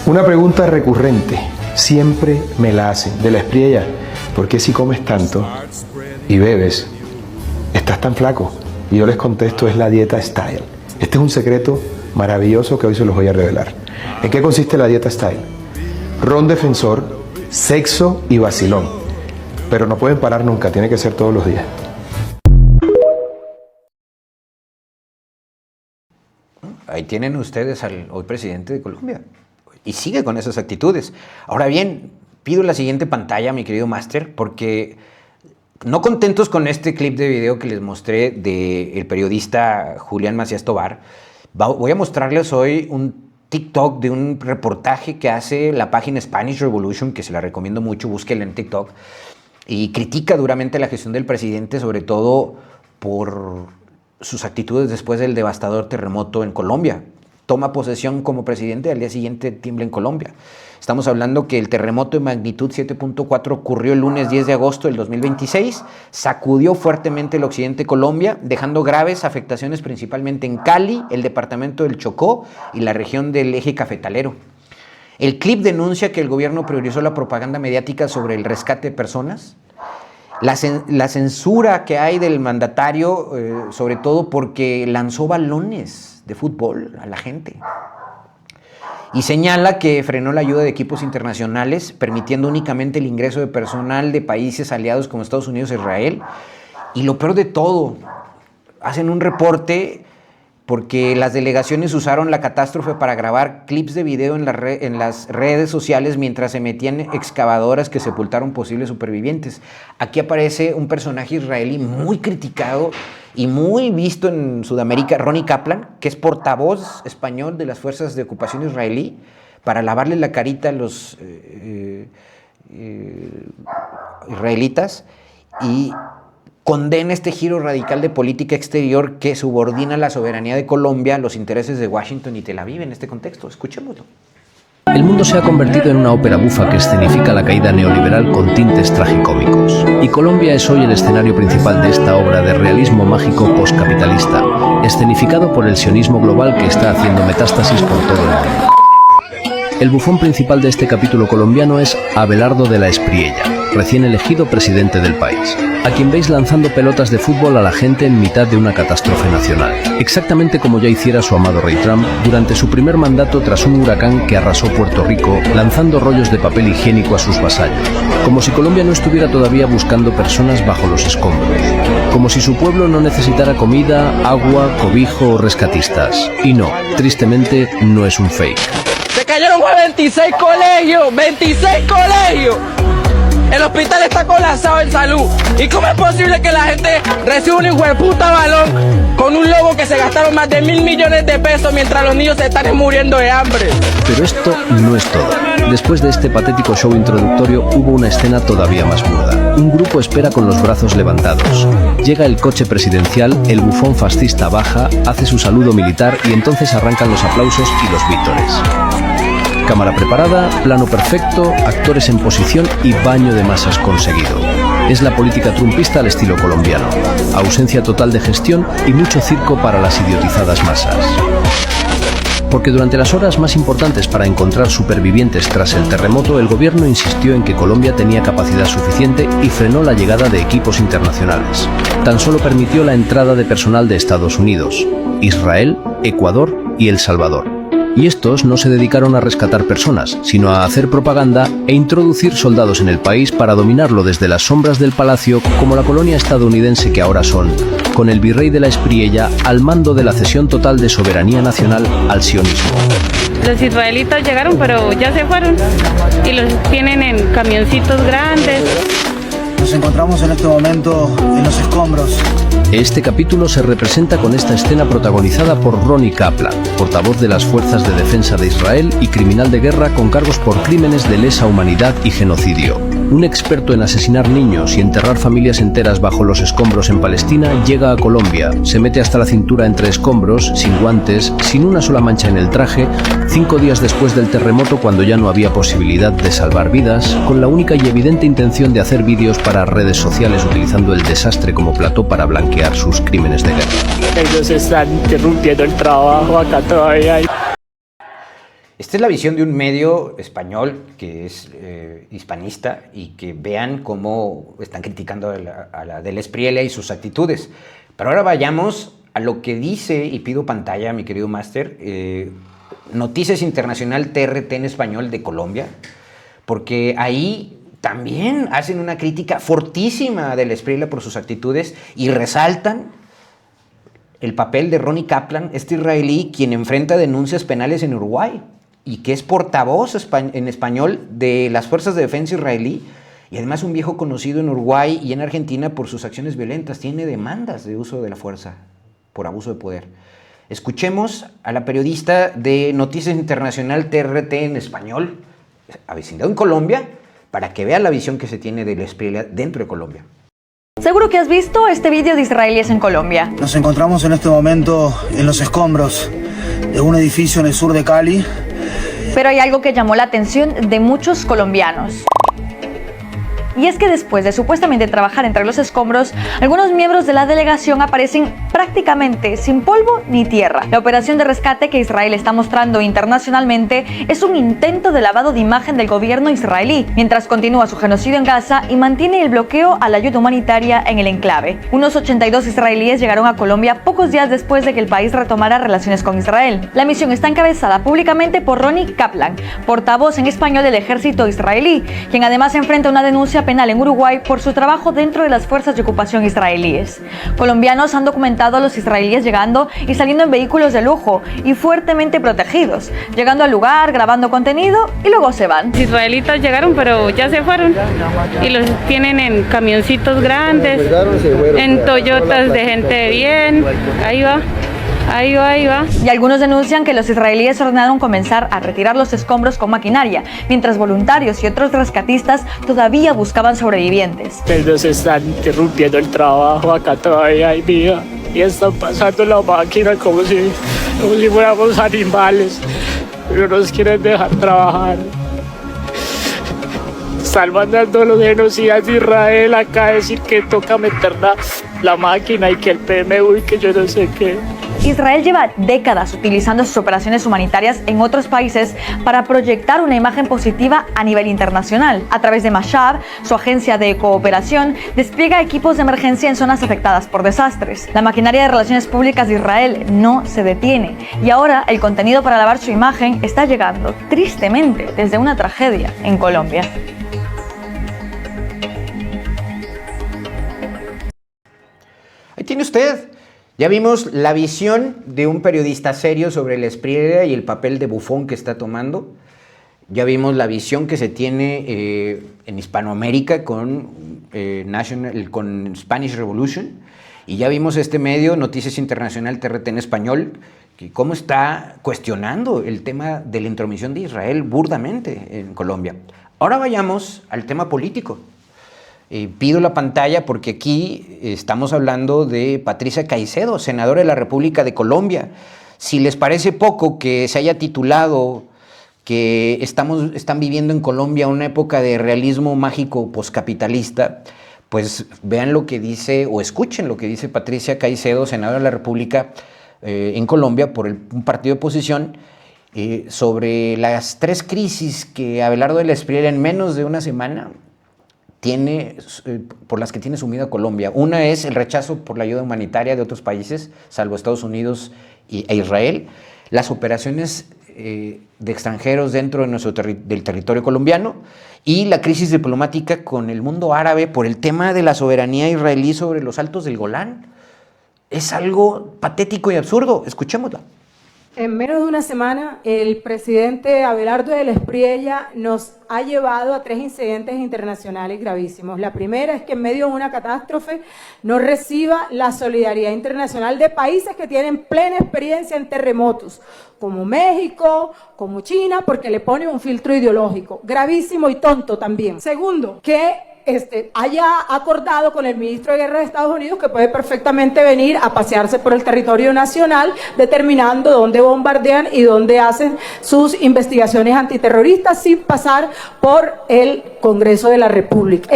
C: Una pregunta recurrente, siempre me la hacen, de la Espriella: ¿por qué si comes tanto y bebes, estás tan flaco? Y yo les contesto, es la dieta Style. Este es un secreto maravilloso que hoy se los voy a revelar. ¿En qué consiste la dieta Style? Ron defensor, sexo y vacilón. Pero no pueden parar nunca, tiene que ser todos los días.
A: Ahí tienen ustedes al hoy presidente de Colombia. Y sigue con esas actitudes. Ahora bien, pido la siguiente pantalla, mi querido máster, porque no contentos con este clip de video que les mostré del periodista Julián Macías Tobar, voy a mostrarles hoy un TikTok de un reportaje que hace la página Spanish Revolution, que se la recomiendo mucho, búsquela en TikTok, y critica duramente la gestión del presidente, sobre todo por sus actitudes después del devastador terremoto en Colombia. Toma posesión como presidente y al día siguiente tiembla en Colombia. Estamos hablando que el terremoto de magnitud 7.4 ocurrió el lunes 10 de agosto del 2026, sacudió fuertemente el occidente de Colombia, dejando graves afectaciones principalmente en Cali, el departamento del Chocó y la región del eje cafetalero. El clip denuncia que el gobierno priorizó la propaganda mediática sobre el rescate de personas, la censura que hay del mandatario, sobre todo porque lanzó balones de fútbol a la gente. Y señala que frenó la ayuda de equipos internacionales, permitiendo únicamente el ingreso de personal de países aliados como Estados Unidos e Israel. Y lo peor de todo, hacen un reporte porque las delegaciones usaron la catástrofe para grabar clips de video en las redes sociales mientras se metían excavadoras que sepultaron posibles supervivientes. Aquí aparece un personaje israelí muy criticado y muy visto en Sudamérica, Ronnie Kaplan, que es portavoz español de las fuerzas de ocupación israelí, para lavarle la carita a los israelitas, y condena este giro radical de política exterior que subordina la soberanía de Colombia a los intereses de Washington y Tel Aviv en este contexto. Escuchémoslo.
D: El mundo se ha convertido en una ópera bufa que escenifica la caída neoliberal con tintes tragicómicos. Y Colombia es hoy el escenario principal de esta obra de realismo mágico postcapitalista, escenificado por el sionismo global que está haciendo metástasis por todo el mundo. El bufón principal de este capítulo colombiano es Abelardo de la Espriella, recién elegido presidente del país, a quien veis lanzando pelotas de fútbol a la gente en mitad de una catástrofe nacional, exactamente como ya hiciera su amado rey Trump durante su primer mandato tras un huracán que arrasó Puerto Rico, lanzando rollos de papel higiénico a sus vasallos, como si Colombia no estuviera todavía buscando personas bajo los escombros, como si su pueblo no necesitara comida, agua, cobijo o rescatistas. Y no, tristemente no es un fake.
E: Se cayeron 26 colegios, 26 colegios. El hospital está colapsado en salud. ¿Y cómo es posible que la gente reciba un hijueputa balón con un lobo que se gastaron más de 1.000 millones de pesos mientras los niños se están muriendo de hambre?
D: Pero esto no es todo. Después de este patético show introductorio hubo una escena todavía más burda. Un grupo espera con los brazos levantados. Llega el coche presidencial, el bufón fascista baja, hace su saludo militar y entonces arrancan los aplausos y los vítores. Cámara preparada, plano perfecto, actores en posición y baño de masas conseguido. Es la política trumpista al estilo colombiano. Ausencia total de gestión y mucho circo para las idiotizadas masas. Porque durante las horas más importantes para encontrar supervivientes tras el terremoto, el gobierno insistió en que Colombia tenía capacidad suficiente y frenó la llegada de equipos internacionales. Tan solo permitió la entrada de personal de Estados Unidos, Israel, Ecuador y El Salvador. Y estos no se dedicaron a rescatar personas, sino a hacer propaganda e introducir soldados en el país para dominarlo desde las sombras del palacio, como la colonia estadounidense que ahora son, con el virrey de la Espriella al mando de la cesión total de soberanía nacional al sionismo.
F: Los israelitas llegaron, pero ya se fueron y los tienen en camioncitos grandes.
G: Nos encontramos en este momento en los escombros.
D: Este capítulo se representa con esta escena protagonizada por Ronnie Kaplan, portavoz de las Fuerzas de Defensa de Israel y criminal de guerra con cargos por crímenes de lesa humanidad y genocidio. Un experto en asesinar niños y enterrar familias enteras bajo los escombros en Palestina llega a Colombia, se mete hasta la cintura entre escombros, sin guantes, sin una sola mancha en el traje, 5 días después del terremoto cuando ya no había posibilidad de salvar vidas, con la única y evidente intención de hacer vídeos para redes sociales utilizando el desastre como plató para blanquear sus crímenes de guerra.
H: Ellos están interrumpiendo el trabajo acá todavía.
A: Esta es la visión de un medio español que es hispanista y que vean cómo están criticando a la de la Espriella y sus actitudes. Pero ahora vayamos a lo que dice, y pido pantalla, mi querido máster, Noticias Internacional TRT en español de Colombia, porque ahí también hacen una crítica fortísima de la Espriella por sus actitudes y resaltan el papel de Ronnie Kaplan, este israelí, quien enfrenta denuncias penales en Uruguay y que es portavoz en español de las Fuerzas de Defensa israelí y además un viejo conocido en Uruguay y en Argentina por sus acciones violentas. Tiene demandas de uso de la fuerza por abuso de poder. Escuchemos a la periodista de Noticias Internacional TRT en español, avecindado en Colombia, para que vea la visión que se tiene de la Espriella dentro de Colombia.
I: Seguro que has visto este vídeo de israelíes en Colombia.
G: Nos encontramos en este momento en los escombros de un edificio en el sur de Cali.
I: Pero hay algo que llamó la atención de muchos colombianos. Y es que después de supuestamente trabajar entre los escombros, algunos miembros de la delegación aparecen prácticamente sin polvo ni tierra. La operación de rescate que Israel está mostrando internacionalmente es un intento de lavado de imagen del gobierno israelí, mientras continúa su genocidio en Gaza y mantiene el bloqueo a la ayuda humanitaria en el enclave. Unos 82 israelíes llegaron a Colombia pocos días después de que el país retomara relaciones con Israel. La misión está encabezada públicamente por Ronnie Kaplan, portavoz en español del ejército israelí, quien además enfrenta una denuncia penal en Uruguay por su trabajo dentro de las fuerzas de ocupación israelíes. Colombianos han documentado a los israelíes llegando y saliendo en vehículos de lujo y fuertemente protegidos, llegando al lugar, grabando contenido y luego se van.
F: Los israelitas llegaron, pero ya se fueron y los tienen en camioncitos grandes, en Toyotas de gente de bien. Ahí va. Ahí va.
I: Y algunos denuncian que los israelíes ordenaron comenzar a retirar los escombros con maquinaria, mientras voluntarios y otros rescatistas todavía buscaban sobrevivientes.
H: Nos están interrumpiendo el trabajo, acá todavía hay vida y están pasando la máquina como si fuéramos animales. No nos quieren dejar trabajar. Están mandando los genocidas de Israel acá a decir que toca meter la máquina y que el PMU y que yo no sé qué.
I: Israel lleva décadas utilizando sus operaciones humanitarias en otros países para proyectar una imagen positiva a nivel internacional. A través de Mashab, su agencia de cooperación, despliega equipos de emergencia en zonas afectadas por desastres. La maquinaria de relaciones públicas de Israel no se detiene y ahora el contenido para lavar su imagen está llegando, tristemente, desde una tragedia en Colombia.
A: Ahí tiene usted. Ya vimos la visión de un periodista serio sobre la Espriella y el papel de bufón que está tomando. Ya vimos la visión que se tiene en Hispanoamérica con Spanish Revolution. Y ya vimos este medio, Noticias Internacional TRT en español, que cómo está cuestionando el tema de la intromisión de Israel burdamente en Colombia. Ahora vayamos al tema político. Pido la pantalla porque aquí estamos hablando de Patricia Caicedo, senadora de la República de Colombia. Si les parece poco que se haya titulado que están viviendo en Colombia una época de realismo mágico poscapitalista, pues vean lo que dice o escuchen lo que dice Patricia Caicedo, senadora de la República en Colombia por un partido de oposición, sobre las 3 crisis que Abelardo de la Espriella en menos de una semana por las que tiene sumida Colombia. Una es el rechazo por la ayuda humanitaria de otros países, salvo Estados Unidos e Israel, las operaciones de extranjeros dentro de del territorio colombiano y la crisis diplomática con el mundo árabe por el tema de la soberanía israelí sobre los altos del Golán. Es algo patético y absurdo. Escuchémosla.
J: En menos de una semana, el presidente Abelardo de la Espriella nos ha llevado a 3 incidentes internacionales gravísimos. La primera es que en medio de una catástrofe no reciba la solidaridad internacional de países que tienen plena experiencia en terremotos, como México, como China, porque le pone un filtro ideológico. Gravísimo y tonto también. Segundo, que haya acordado con el ministro de Guerra de Estados Unidos que puede perfectamente venir a pasearse por el territorio nacional determinando dónde bombardean y dónde hacen sus investigaciones antiterroristas sin pasar por el Congreso de la República.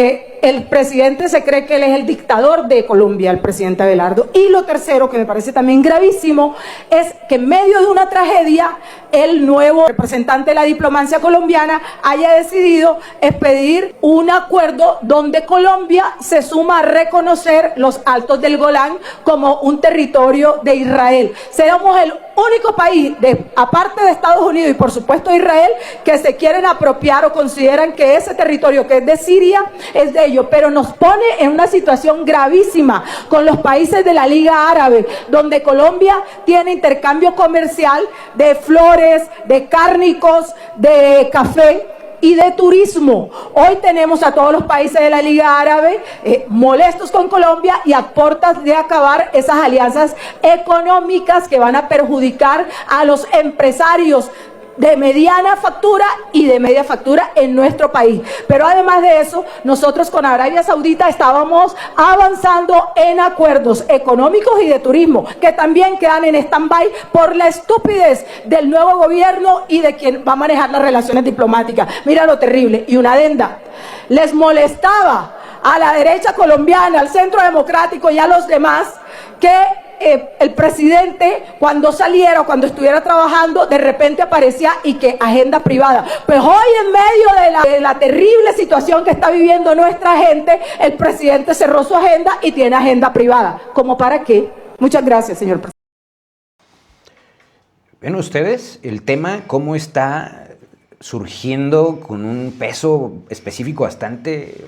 J: El presidente se cree que él es el dictador de Colombia, el presidente Abelardo. Y lo tercero, que me parece también gravísimo, es que en medio de una tragedia, el nuevo representante de la diplomacia colombiana haya decidido expedir un acuerdo donde Colombia se suma a reconocer los Altos del Golán como un territorio de Israel. Seremos el único país, aparte de Estados Unidos y por supuesto Israel, que se quieren apropiar o consideran que ese territorio que es de Siria es de ellos, pero nos pone en una situación gravísima con los países de la Liga Árabe, donde Colombia tiene intercambio comercial de flores, de cárnicos, de café, y de turismo. Hoy tenemos a todos los países de la Liga Árabe molestos con Colombia y a puertas de acabar esas alianzas económicas que van a perjudicar a los empresarios de mediana factura y de media factura en nuestro país. Pero además de eso, nosotros con Arabia Saudita estábamos avanzando en acuerdos económicos y de turismo, que también quedan en stand-by por la estupidez del nuevo gobierno y de quien va a manejar las relaciones diplomáticas. Mira lo terrible. Y una adenda. Les molestaba a la derecha colombiana, al Centro Democrático y a los demás que el presidente cuando saliera o cuando estuviera trabajando de repente aparecía y que agenda privada. Pues hoy en medio de la terrible situación que está viviendo nuestra gente, el presidente cerró su agenda y tiene agenda privada. ¿Cómo para qué? Muchas gracias, señor presidente.
A: Ven ustedes el tema, cómo está surgiendo con un peso específico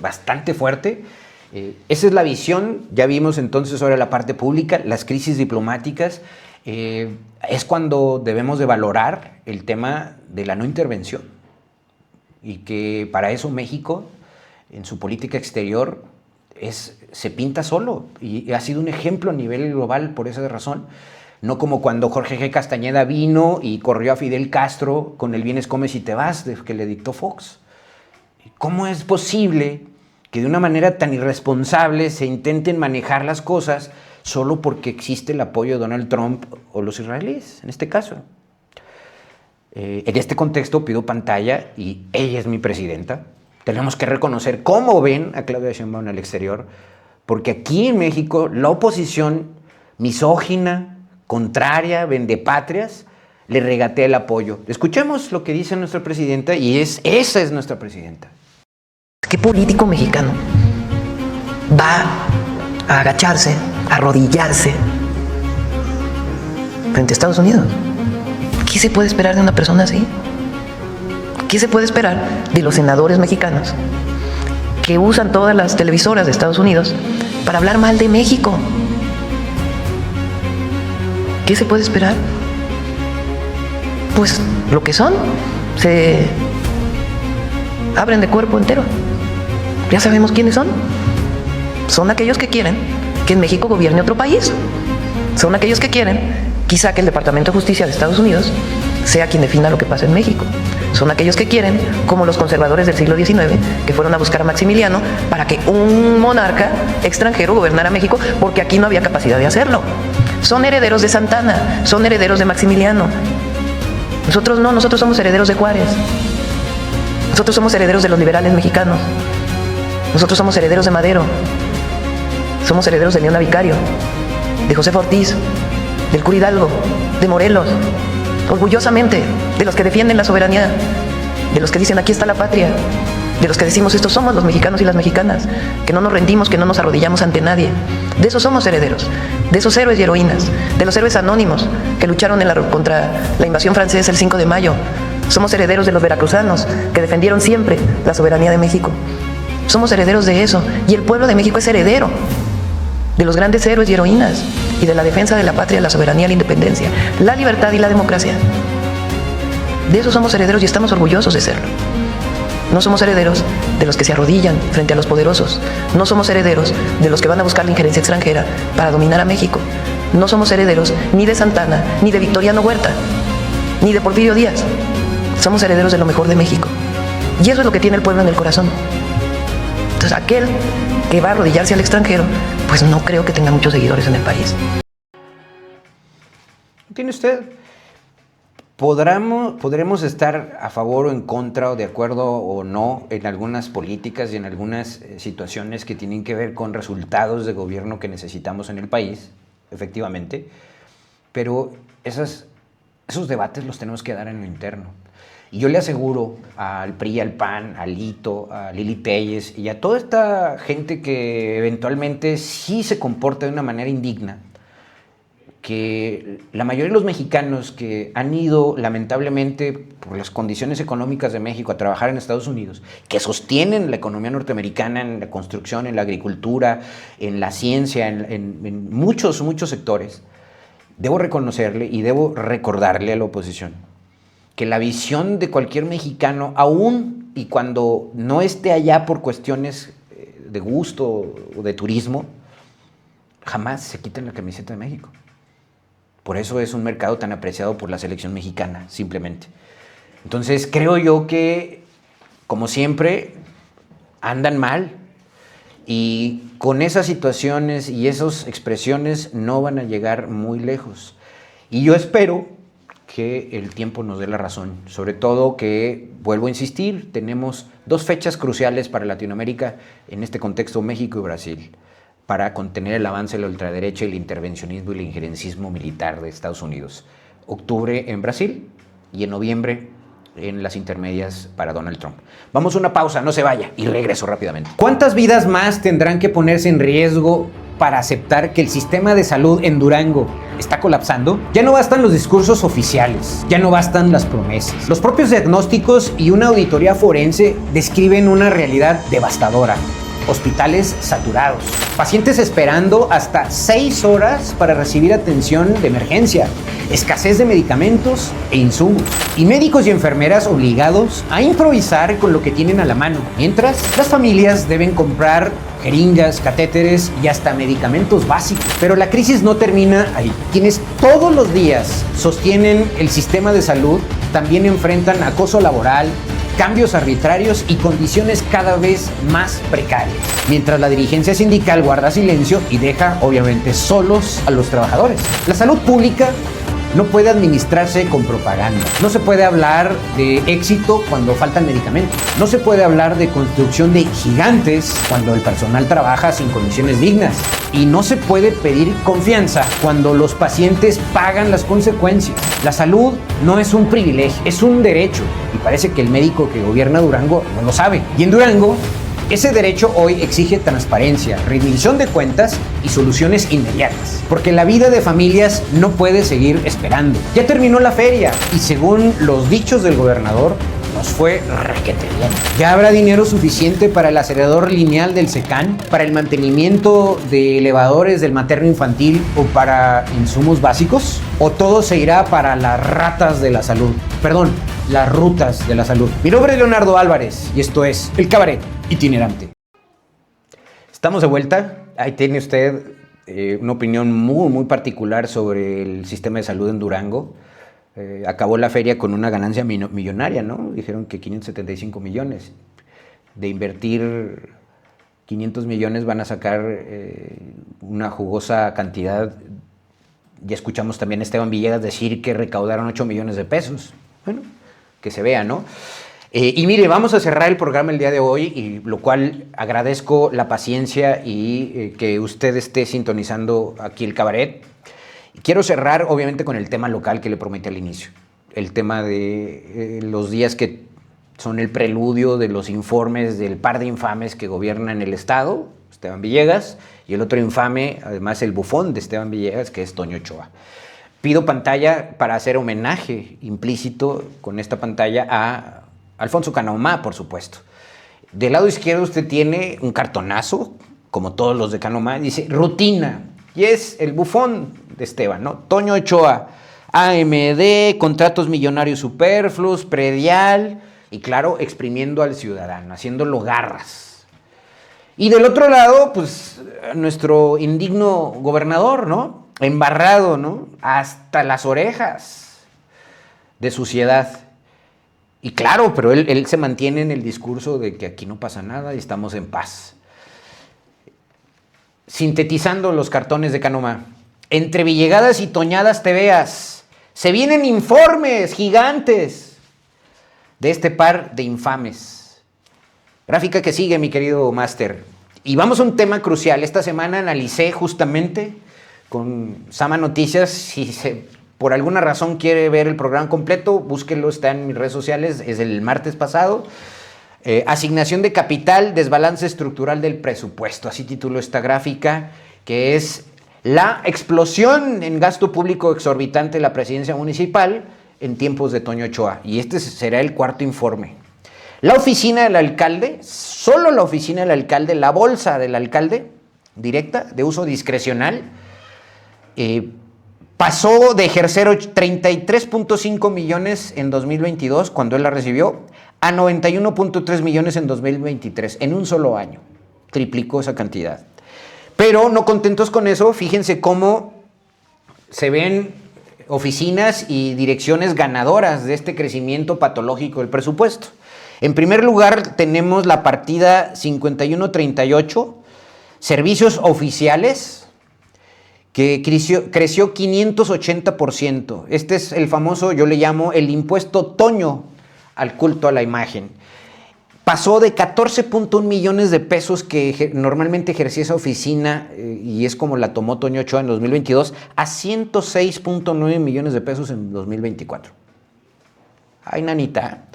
A: bastante fuerte. Esa es la visión. Ya vimos entonces sobre la parte pública, las crisis diplomáticas. Es cuando debemos de valorar el tema de la no intervención y que para eso México en su política exterior se pinta solo y ha sido un ejemplo a nivel global por esa razón. No como cuando Jorge G. Castañeda vino y corrió a Fidel Castro con el vienes, comes y te vas que le dictó Fox. ¿Cómo es posible que de una manera tan irresponsable se intenten manejar las cosas solo porque existe el apoyo de Donald Trump o los israelíes, en este caso? En este contexto pido pantalla y ella es mi presidenta. Tenemos que reconocer cómo ven a Claudia Sheinbaum en el exterior, porque aquí en México la oposición misógina, contraria, vendepatrias, le regatea el apoyo. Escuchemos lo que dice nuestra presidenta y esa es nuestra presidenta.
K: ¿Qué político mexicano va a agacharse, a arrodillarse frente a Estados Unidos? ¿Qué se puede esperar de una persona así? ¿Qué se puede esperar de los senadores mexicanos que usan todas las televisoras de Estados Unidos para hablar mal de México? ¿Qué se puede esperar? Pues lo que son, se abren de cuerpo entero. Ya sabemos quiénes son. Son aquellos que quieren que en México gobierne otro país. Son aquellos que quieren, quizá, que el Departamento de Justicia de Estados Unidos sea quien defina lo que pasa en México. Son aquellos que quieren, como los conservadores del siglo XIX, que fueron a buscar a Maximiliano para que un monarca extranjero gobernara México, porque aquí no había capacidad de hacerlo. Son herederos de Santana, son herederos de Maximiliano. Nosotros no, nosotros somos herederos de Juárez. Nosotros somos herederos de los liberales mexicanos. Nosotros somos herederos de Madero. Somos herederos de Leona Vicario, de José Ortiz, del Cura Hidalgo, de Morelos. Orgullosamente, de los que defienden la soberanía, de los que dicen aquí está la patria, de los que decimos estos somos los mexicanos y las mexicanas, que no nos rendimos, que no nos arrodillamos ante nadie. De esos somos herederos, de esos héroes y heroínas, de los héroes anónimos que lucharon contra la invasión francesa el 5 de mayo. Somos herederos de los veracruzanos que defendieron siempre la soberanía de México. Somos herederos de eso, y el pueblo de México es heredero de los grandes héroes y heroínas y de la defensa de la patria, la soberanía, la independencia, la libertad y la democracia. De eso somos herederos y estamos orgullosos de serlo. No somos herederos de los que se arrodillan frente a los poderosos. No somos herederos de los que van a buscar la injerencia extranjera para dominar a México. No somos herederos ni de Santana, ni de Victoriano Huerta, ni de Porfirio Díaz. Somos herederos de lo mejor de México. Y eso es lo que tiene el pueblo en el corazón. Entonces, aquel que va a arrodillarse al extranjero, pues no creo que tenga muchos seguidores en el país.
A: ¿Tiene usted? Podremos estar a favor o en contra o de acuerdo o no en algunas políticas y en algunas situaciones que tienen que ver con resultados de gobierno que necesitamos en el país, efectivamente, pero esos debates los tenemos que dar en lo interno. Y yo le aseguro al PRI, al PAN, a Lito, a Lili Telles y a toda esta gente que eventualmente sí se comporta de una manera indigna, que la mayoría de los mexicanos que han ido lamentablemente por las condiciones económicas de México a trabajar en Estados Unidos, que sostienen la economía norteamericana en la construcción, en la agricultura, en la ciencia, en muchos sectores, debo reconocerle y debo recordarle a la oposición que la visión de cualquier mexicano, aún y cuando no esté allá por cuestiones de gusto o de turismo, jamás se quiten la camiseta de México. Por eso es un mercado tan apreciado por la selección mexicana, simplemente. Entonces, creo yo que, como siempre, andan mal. Y con esas situaciones y esas expresiones no van a llegar muy lejos. Y yo espero que el tiempo nos dé la razón. Sobre todo que, vuelvo a insistir, tenemos 2 fechas cruciales para Latinoamérica, en este contexto México y Brasil, para contener el avance de la ultraderecha y el intervencionismo y el injerencismo militar de Estados Unidos. Octubre en Brasil y en noviembre en las intermedias para Donald Trump. Vamos a una pausa, no se vaya, y regreso rápidamente. ¿Cuántas vidas más tendrán que ponerse en riesgo para aceptar que el sistema de salud en Durango está colapsando? Ya no bastan los discursos oficiales, ya no bastan las promesas. Los propios diagnósticos y una auditoría forense describen una realidad devastadora. Hospitales saturados, pacientes esperando hasta 6 horas para recibir atención de emergencia, escasez de medicamentos e insumos, y médicos y enfermeras obligados a improvisar con lo que tienen a la mano, mientras las familias deben comprar jeringas, catéteres y hasta medicamentos básicos. Pero la crisis no termina ahí. Quienes todos los días sostienen el sistema de salud también enfrentan acoso laboral, cambios arbitrarios y condiciones cada vez más precarias, mientras la dirigencia sindical guarda silencio y deja, obviamente, solos a los trabajadores. La salud pública no puede administrarse con propaganda. No se puede hablar de éxito cuando faltan medicamentos. No se puede hablar de construcción de gigantes cuando el personal trabaja sin condiciones dignas. Y no se puede pedir confianza cuando los pacientes pagan las consecuencias. La salud no es un privilegio, es un derecho. Y parece que el médico que gobierna Durango no lo sabe. Y en Durango, ese derecho hoy exige transparencia, rendición de cuentas y soluciones inmediatas, porque la vida de familias no puede seguir esperando. Ya terminó la feria y, según los dichos del gobernador, nos fue requete bien. ¿Ya habrá dinero suficiente para el acelerador lineal del SECAN, para el mantenimiento de elevadores del materno infantil o para insumos básicos? ¿O todo se irá para las ratas de la salud? Perdón, las rutas de la salud. Mi nombre es Leonardo Álvarez y esto es El Cabaret Itinerante. Estamos de vuelta. Ahí tiene usted una opinión muy particular sobre el sistema de salud en Durango. Acabó la feria con una ganancia millonaria, ¿no? Dijeron que 575 millones. De invertir 500 millones van a sacar una jugosa cantidad. Ya escuchamos también a Esteban Villegas decir que recaudaron 8 millones de pesos. Bueno, que se vea, ¿no? Y mire, vamos a cerrar el programa el día de hoy, y lo cual agradezco la paciencia y que usted esté sintonizando aquí el cabaret. Quiero cerrar, obviamente, con el tema local que le prometí al inicio. El tema de los días que son el preludio de los informes del par de infames que gobiernan el Estado, Esteban Villegas, y el otro infame, además el bufón de Esteban Villegas, que es Toño Ochoa. Pido pantalla para hacer homenaje implícito con esta pantalla a Alfonso Cano-Humá, por supuesto. Del lado izquierdo usted tiene un cartonazo, como todos los de Cano-Humá, dice rutina, y es el bufón de Esteban, ¿no? Toño Ochoa, AMD, contratos millonarios superfluos, predial, y claro, exprimiendo al ciudadano, haciéndolo garras. Y del otro lado, pues, nuestro indigno gobernador, ¿no? Embarrado, ¿no? Hasta las orejas de suciedad. Y claro, pero él se mantiene en el discurso de que aquí no pasa nada y estamos en paz. Sintetizando los cartones de Cano-Humá. Entre villegadas y toñadas te veas. Se vienen informes gigantes de este par de infames. Gráfica que sigue, mi querido máster. Y vamos a un tema crucial. Esta semana analicé justamente con Sama Noticias. Si por alguna razón quiere ver el programa completo, búsquelo, está en mis redes sociales. Es el martes pasado. Asignación de capital, desbalance estructural del presupuesto. Así tituló esta gráfica, que es la explosión en gasto público exorbitante de la presidencia municipal en tiempos de Toño Ochoa. Y este será el cuarto informe. La oficina del alcalde, solo la oficina del alcalde, la bolsa del alcalde, directa, de uso discrecional, pasó de ejercer 33.5 millones en 2022, cuando él la recibió, a 91.3 millones en 2023, en un solo año. Triplicó esa cantidad. Pero no contentos con eso, fíjense cómo se ven oficinas y direcciones ganadoras de este crecimiento patológico del presupuesto. En primer lugar, tenemos la partida 5138, servicios oficiales, que creció 580%. Este es el famoso, yo le llamo el impuesto Toño al culto a la imagen. Pasó de 14.1 millones de pesos que normalmente ejercía esa oficina, y es como la tomó Toño Ochoa en 2022, a 106.9 millones de pesos en 2024. Ay, nanita.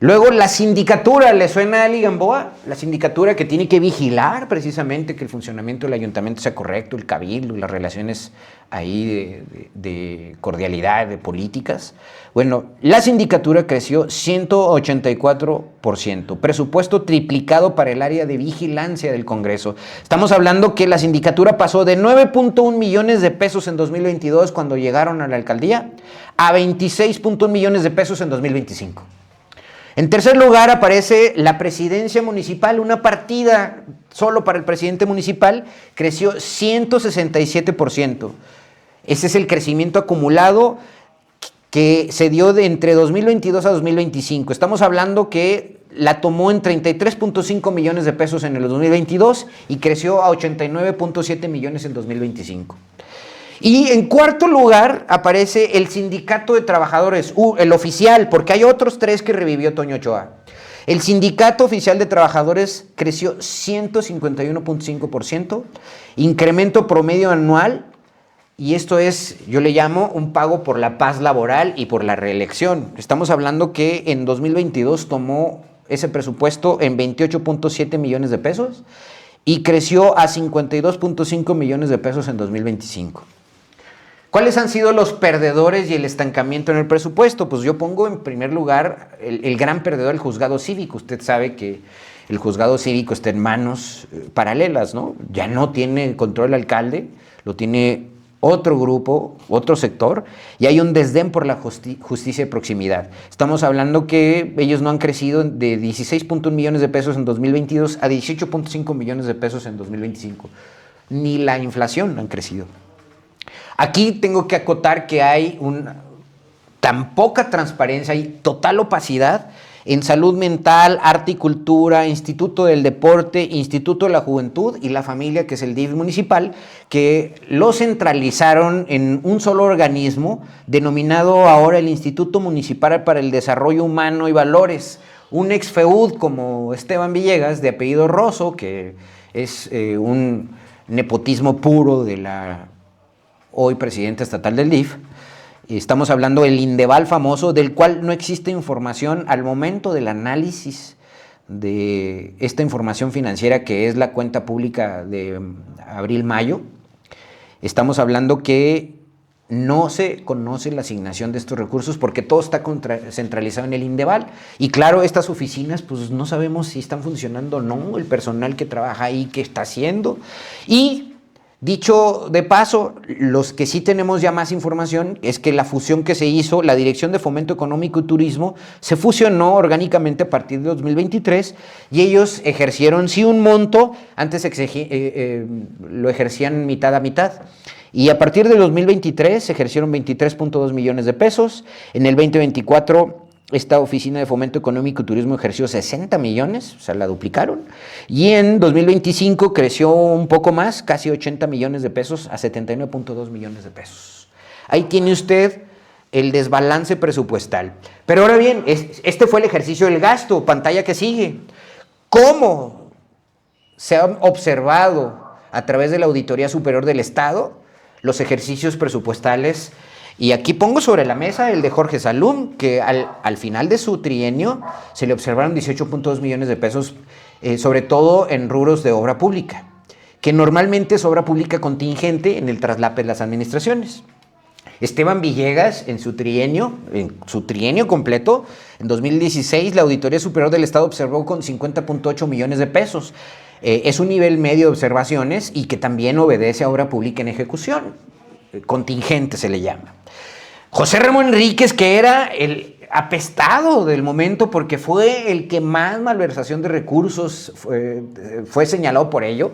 A: Luego la sindicatura, ¿le suena a Ali Gamboa? La sindicatura que tiene que vigilar precisamente que el funcionamiento del ayuntamiento sea correcto, el cabildo, las relaciones ahí de cordialidad, de políticas. Bueno, la sindicatura creció 184%, presupuesto triplicado para el área de vigilancia del Congreso. Estamos hablando que la sindicatura pasó de 9.1 millones de pesos en 2022 cuando llegaron a la alcaldía a 26.1 millones de pesos en 2025. En tercer lugar aparece la presidencia municipal, una partida solo para el presidente municipal, creció 167%. Ese es el crecimiento acumulado que se dio de entre 2022 a 2025. Estamos hablando que la tomó en 33.5 millones de pesos en el 2022 y creció a 89.7 millones en 2025. Y en cuarto lugar aparece el sindicato de trabajadores, el oficial, porque hay otros tres que revivió Toño Ochoa. El sindicato oficial de trabajadores creció 151.5%, incremento promedio anual, y esto es, yo le llamo un pago por la paz laboral y por la reelección. Estamos hablando que en 2022 tomó ese presupuesto en 28.7 millones de pesos y creció a 52.5 millones de pesos en 2025. ¿Cuáles han sido los perdedores y el estancamiento en el presupuesto? Pues yo pongo en primer lugar el gran perdedor, el juzgado cívico. Usted sabe que el juzgado cívico está en manos paralelas, ¿no? Ya no tiene control el alcalde, lo tiene otro grupo, otro sector, y hay un desdén por la justicia de proximidad. Estamos hablando que ellos no han crecido de 16.1 millones de pesos en 2022 a 18.5 millones de pesos en 2025. Ni la inflación han crecido. Aquí tengo que acotar que hay tan poca transparencia y total opacidad en salud mental, arte y cultura, Instituto del Deporte, Instituto de la Juventud y la Familia, que es el DIF municipal, que lo centralizaron en un solo organismo denominado ahora el Instituto Municipal para el Desarrollo Humano y Valores. Un ex-feud como Esteban Villegas, de apellido Rosso, que es un nepotismo puro de la hoy presidente estatal del DIF. Estamos hablando del Indeval famoso, del cual no existe información al momento del análisis de esta información financiera, que es la cuenta pública de abril-mayo. Estamos hablando que no se conoce la asignación de estos recursos porque todo está centralizado en el Indeval. Y claro, estas oficinas pues no sabemos si están funcionando o no, el personal que trabaja ahí, qué está haciendo. Y dicho de paso, los que sí tenemos ya más información es que la fusión que se hizo, la Dirección de Fomento Económico y Turismo, se fusionó orgánicamente a partir de 2023 y ellos ejercieron sí un monto, antes lo ejercían mitad a mitad. Y a partir de 2023 se ejercieron 23.2 millones de pesos. En el 2024 esta Oficina de Fomento Económico y Turismo ejerció 60 millones, o sea, la duplicaron. Y en 2025 creció un poco más, casi 80 millones de pesos, a 79.2 millones de pesos. Ahí tiene usted el desbalance presupuestal. Pero ahora bien, este fue el ejercicio del gasto, pantalla que sigue. ¿Cómo se han observado a través de la Auditoría Superior del Estado los ejercicios presupuestales? Y aquí pongo sobre la mesa el de Jorge Salum, que al final de su trienio se le observaron 18.2 millones de pesos, sobre todo en rubros de obra pública, que normalmente es obra pública contingente en el traslape de las administraciones. Esteban Villegas, en su trienio completo, en 2016, la Auditoría Superior del Estado observó con 50.8 millones de pesos. Es un nivel medio de observaciones y que también obedece a obra pública en ejecución. Contingente se le llama. José Ramón Enríquez, que era apestado del momento porque fue el que más malversación de recursos fue señalado por ello.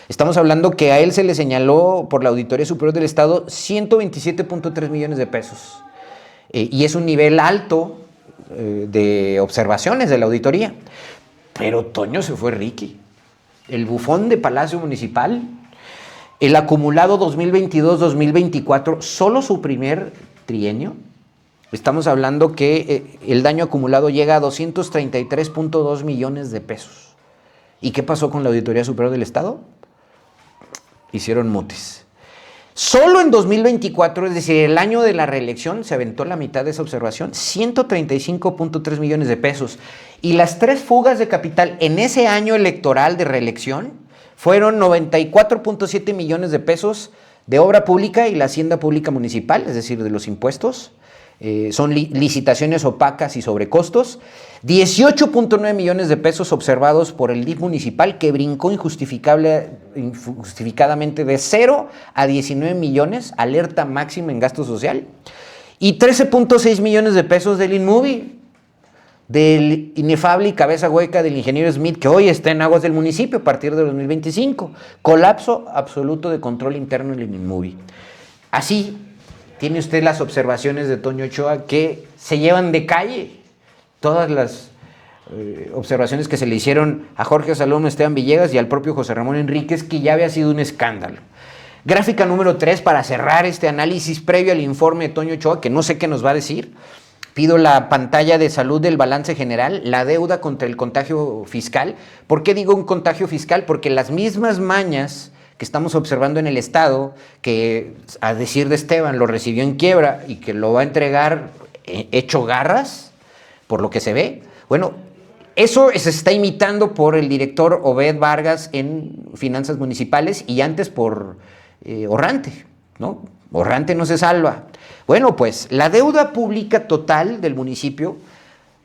A: Estamos hablando que a él se le señaló por la Auditoría Superior del Estado 127.3 millones de pesos. Y es un nivel alto de observaciones de la auditoría. Pero Toño se fue Ricky. El bufón de Palacio Municipal, el acumulado 2022-2024, solo su primer trienio. Estamos hablando que el daño acumulado llega a 233.2 millones de pesos. ¿Y qué pasó con la Auditoría Superior del Estado? Hicieron mutes. Solo en 2024, es decir, el año de la reelección, se aventó la mitad de esa observación, 135.3 millones de pesos. Y las 3 fugas de capital en ese año electoral de reelección fueron 94.7 millones de pesos de obra pública y la hacienda pública municipal, es decir, de los impuestos. Son licitaciones opacas y sobrecostos. 18.9 millones de pesos observados por el DIF municipal, que brincó injustificadamente de 0 a 19 millones, alerta máxima en gasto social. Y 13.6 millones de pesos del InMovie, del inefable y cabeza hueca del ingeniero Smith, que hoy está en aguas del municipio a partir de 2025. Colapso absoluto de control interno en el InMovie. Así tiene usted las observaciones de Toño Ochoa que se llevan de calle todas las observaciones que se le hicieron a Jorge Salomón, Esteban Villegas y al propio José Ramón Enríquez, que ya había sido un escándalo. Gráfica número 3 para cerrar este análisis previo al informe de Toño Ochoa, que no sé qué nos va a decir. Pido la pantalla de salud del balance general, la deuda contra el contagio fiscal. ¿Por qué digo un contagio fiscal? Porque las mismas mañas que estamos observando en el Estado, que a decir de Esteban lo recibió en quiebra y que lo va a entregar hecho garras, por lo que se ve. Bueno, eso se está imitando por el director Obed Vargas en Finanzas Municipales y antes por Orrante, ¿no? Orrante no se salva. Bueno, pues la deuda pública total del municipio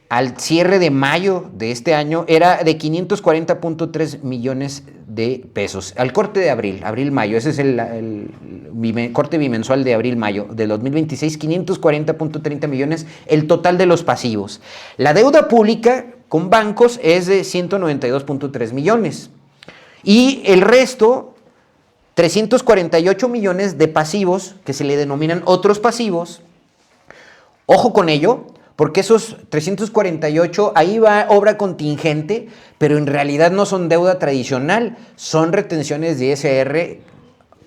A: al cierre de mayo de este año era de 540.3 millones de pesos. Al corte de abril-mayo, ese es el corte bimensual de abril-mayo del 2026, 540.30 millones el total de los pasivos. La deuda pública con bancos es de 192.3 millones. Y el resto, 348 millones de pasivos, que se le denominan otros pasivos. Ojo con ello, porque esos 348, ahí va obra contingente, pero en realidad no son deuda tradicional, son retenciones de ISR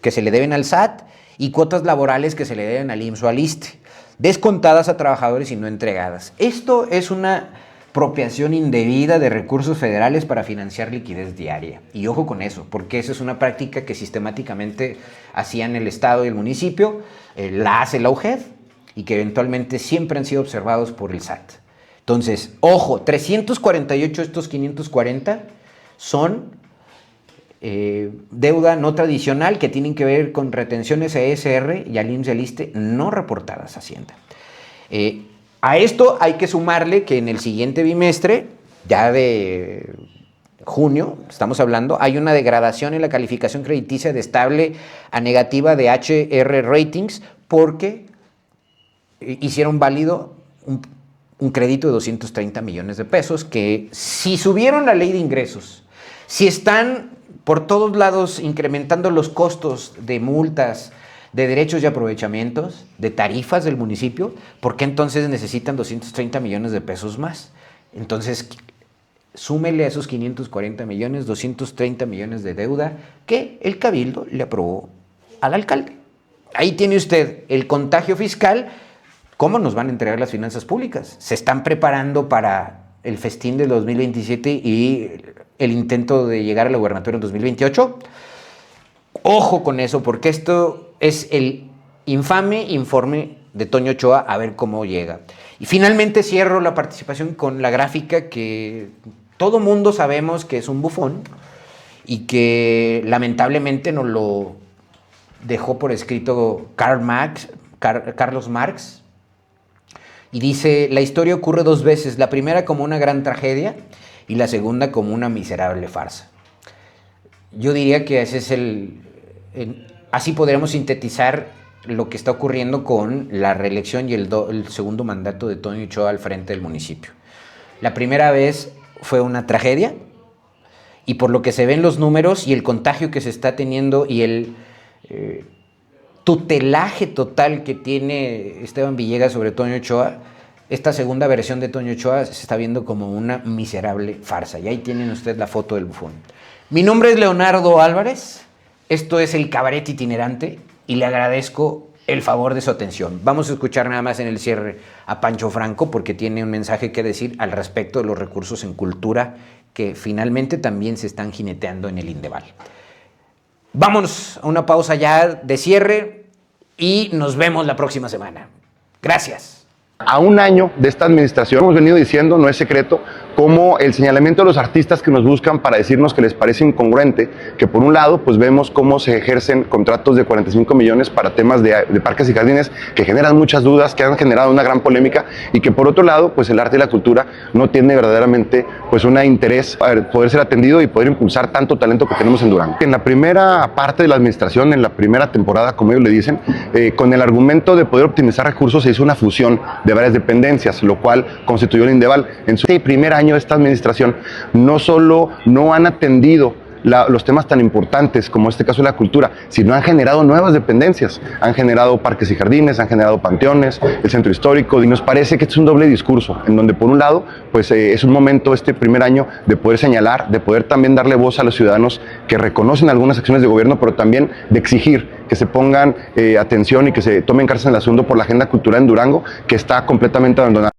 A: que se le deben al SAT y cuotas laborales que se le deben al IMSS o al ISSSTE, descontadas a trabajadores y no entregadas. Esto es una apropiación indebida de recursos federales para financiar liquidez diaria. Y ojo con eso, porque esa es una práctica que sistemáticamente hacían el Estado y el municipio, la hace la UGED, y que eventualmente siempre han sido observados por el SAT. Entonces, ojo, 348 de estos 540 son deuda no tradicional que tienen que ver con retenciones a ESR y al IMSS y al ISSSTE no reportadas a Hacienda. A esto hay que sumarle que en el siguiente bimestre, ya de junio, estamos hablando, hay una degradación en la calificación crediticia de estable a negativa de HR Ratings porque hicieron válido un crédito de 230 millones de pesos que si subieron la ley de ingresos, si están por todos lados incrementando los costos de multas, de derechos y aprovechamientos, de tarifas del municipio, ¿por qué entonces necesitan 230 millones de pesos más? Entonces, súmele a esos 540 millones, 230 millones de deuda que el Cabildo le aprobó al alcalde. Ahí tiene usted el contagio fiscal. ¿Cómo nos van a entregar las finanzas públicas? ¿Se están preparando para el festín del 2027 y el intento de llegar a la gubernatura en 2028? Ojo con eso, porque esto es el infame informe de Toño Ochoa, a ver cómo llega. Y finalmente cierro la participación con la gráfica que todo mundo sabemos que es un bufón y que lamentablemente nos lo dejó por escrito Carlos Marx. Y dice, la historia ocurre 2 veces, la primera como una gran tragedia y la segunda como una miserable farsa. Yo diría que ese es así podremos sintetizar lo que está ocurriendo con la reelección y el segundo mandato de Toño Ochoa al frente del municipio. La primera vez fue una tragedia y por lo que se ven los números y el contagio que se está teniendo y el tutelaje total que tiene Esteban Villegas sobre Toño Ochoa, esta segunda versión de Toño Ochoa se está viendo como una miserable farsa. Y ahí tienen ustedes la foto del bufón. Mi nombre es Leonardo Álvarez, esto es El Cabaret Itinerante y le agradezco el favor de su atención. Vamos a escuchar nada más en el cierre a Pancho Franco porque tiene un mensaje que decir al respecto de los recursos en cultura que finalmente también se están jineteando en el Indeval. Vámonos a una pausa ya de cierre y nos vemos la próxima semana. Gracias.
L: A un año de esta administración hemos venido diciendo, no es secreto, como el señalamiento de los artistas que nos buscan para decirnos que les parece incongruente que por un lado pues vemos cómo se ejercen contratos de 45 millones para temas de parques y jardines que generan muchas dudas, que han generado una gran polémica y que por otro lado pues el arte y la cultura no tiene verdaderamente pues un interés para poder ser atendido y poder impulsar tanto talento que tenemos en Durango. En la primera parte de la administración, en la primera temporada como ellos le dicen, con el argumento de poder optimizar recursos se hizo una fusión de varias dependencias, lo cual constituyó el Indeval. En su primer año de esta administración, no solo no han atendido los temas tan importantes como este caso de la cultura, sino han generado nuevas dependencias, han generado parques y jardines, han generado panteones, el centro histórico, y nos parece que este es un doble discurso, en donde por un lado, pues es un momento este primer año de poder señalar, de poder también darle voz a los ciudadanos que reconocen algunas acciones de gobierno, pero también de exigir que se pongan atención y que se tomen cartas en el asunto por la agenda cultural en Durango, que está completamente abandonada.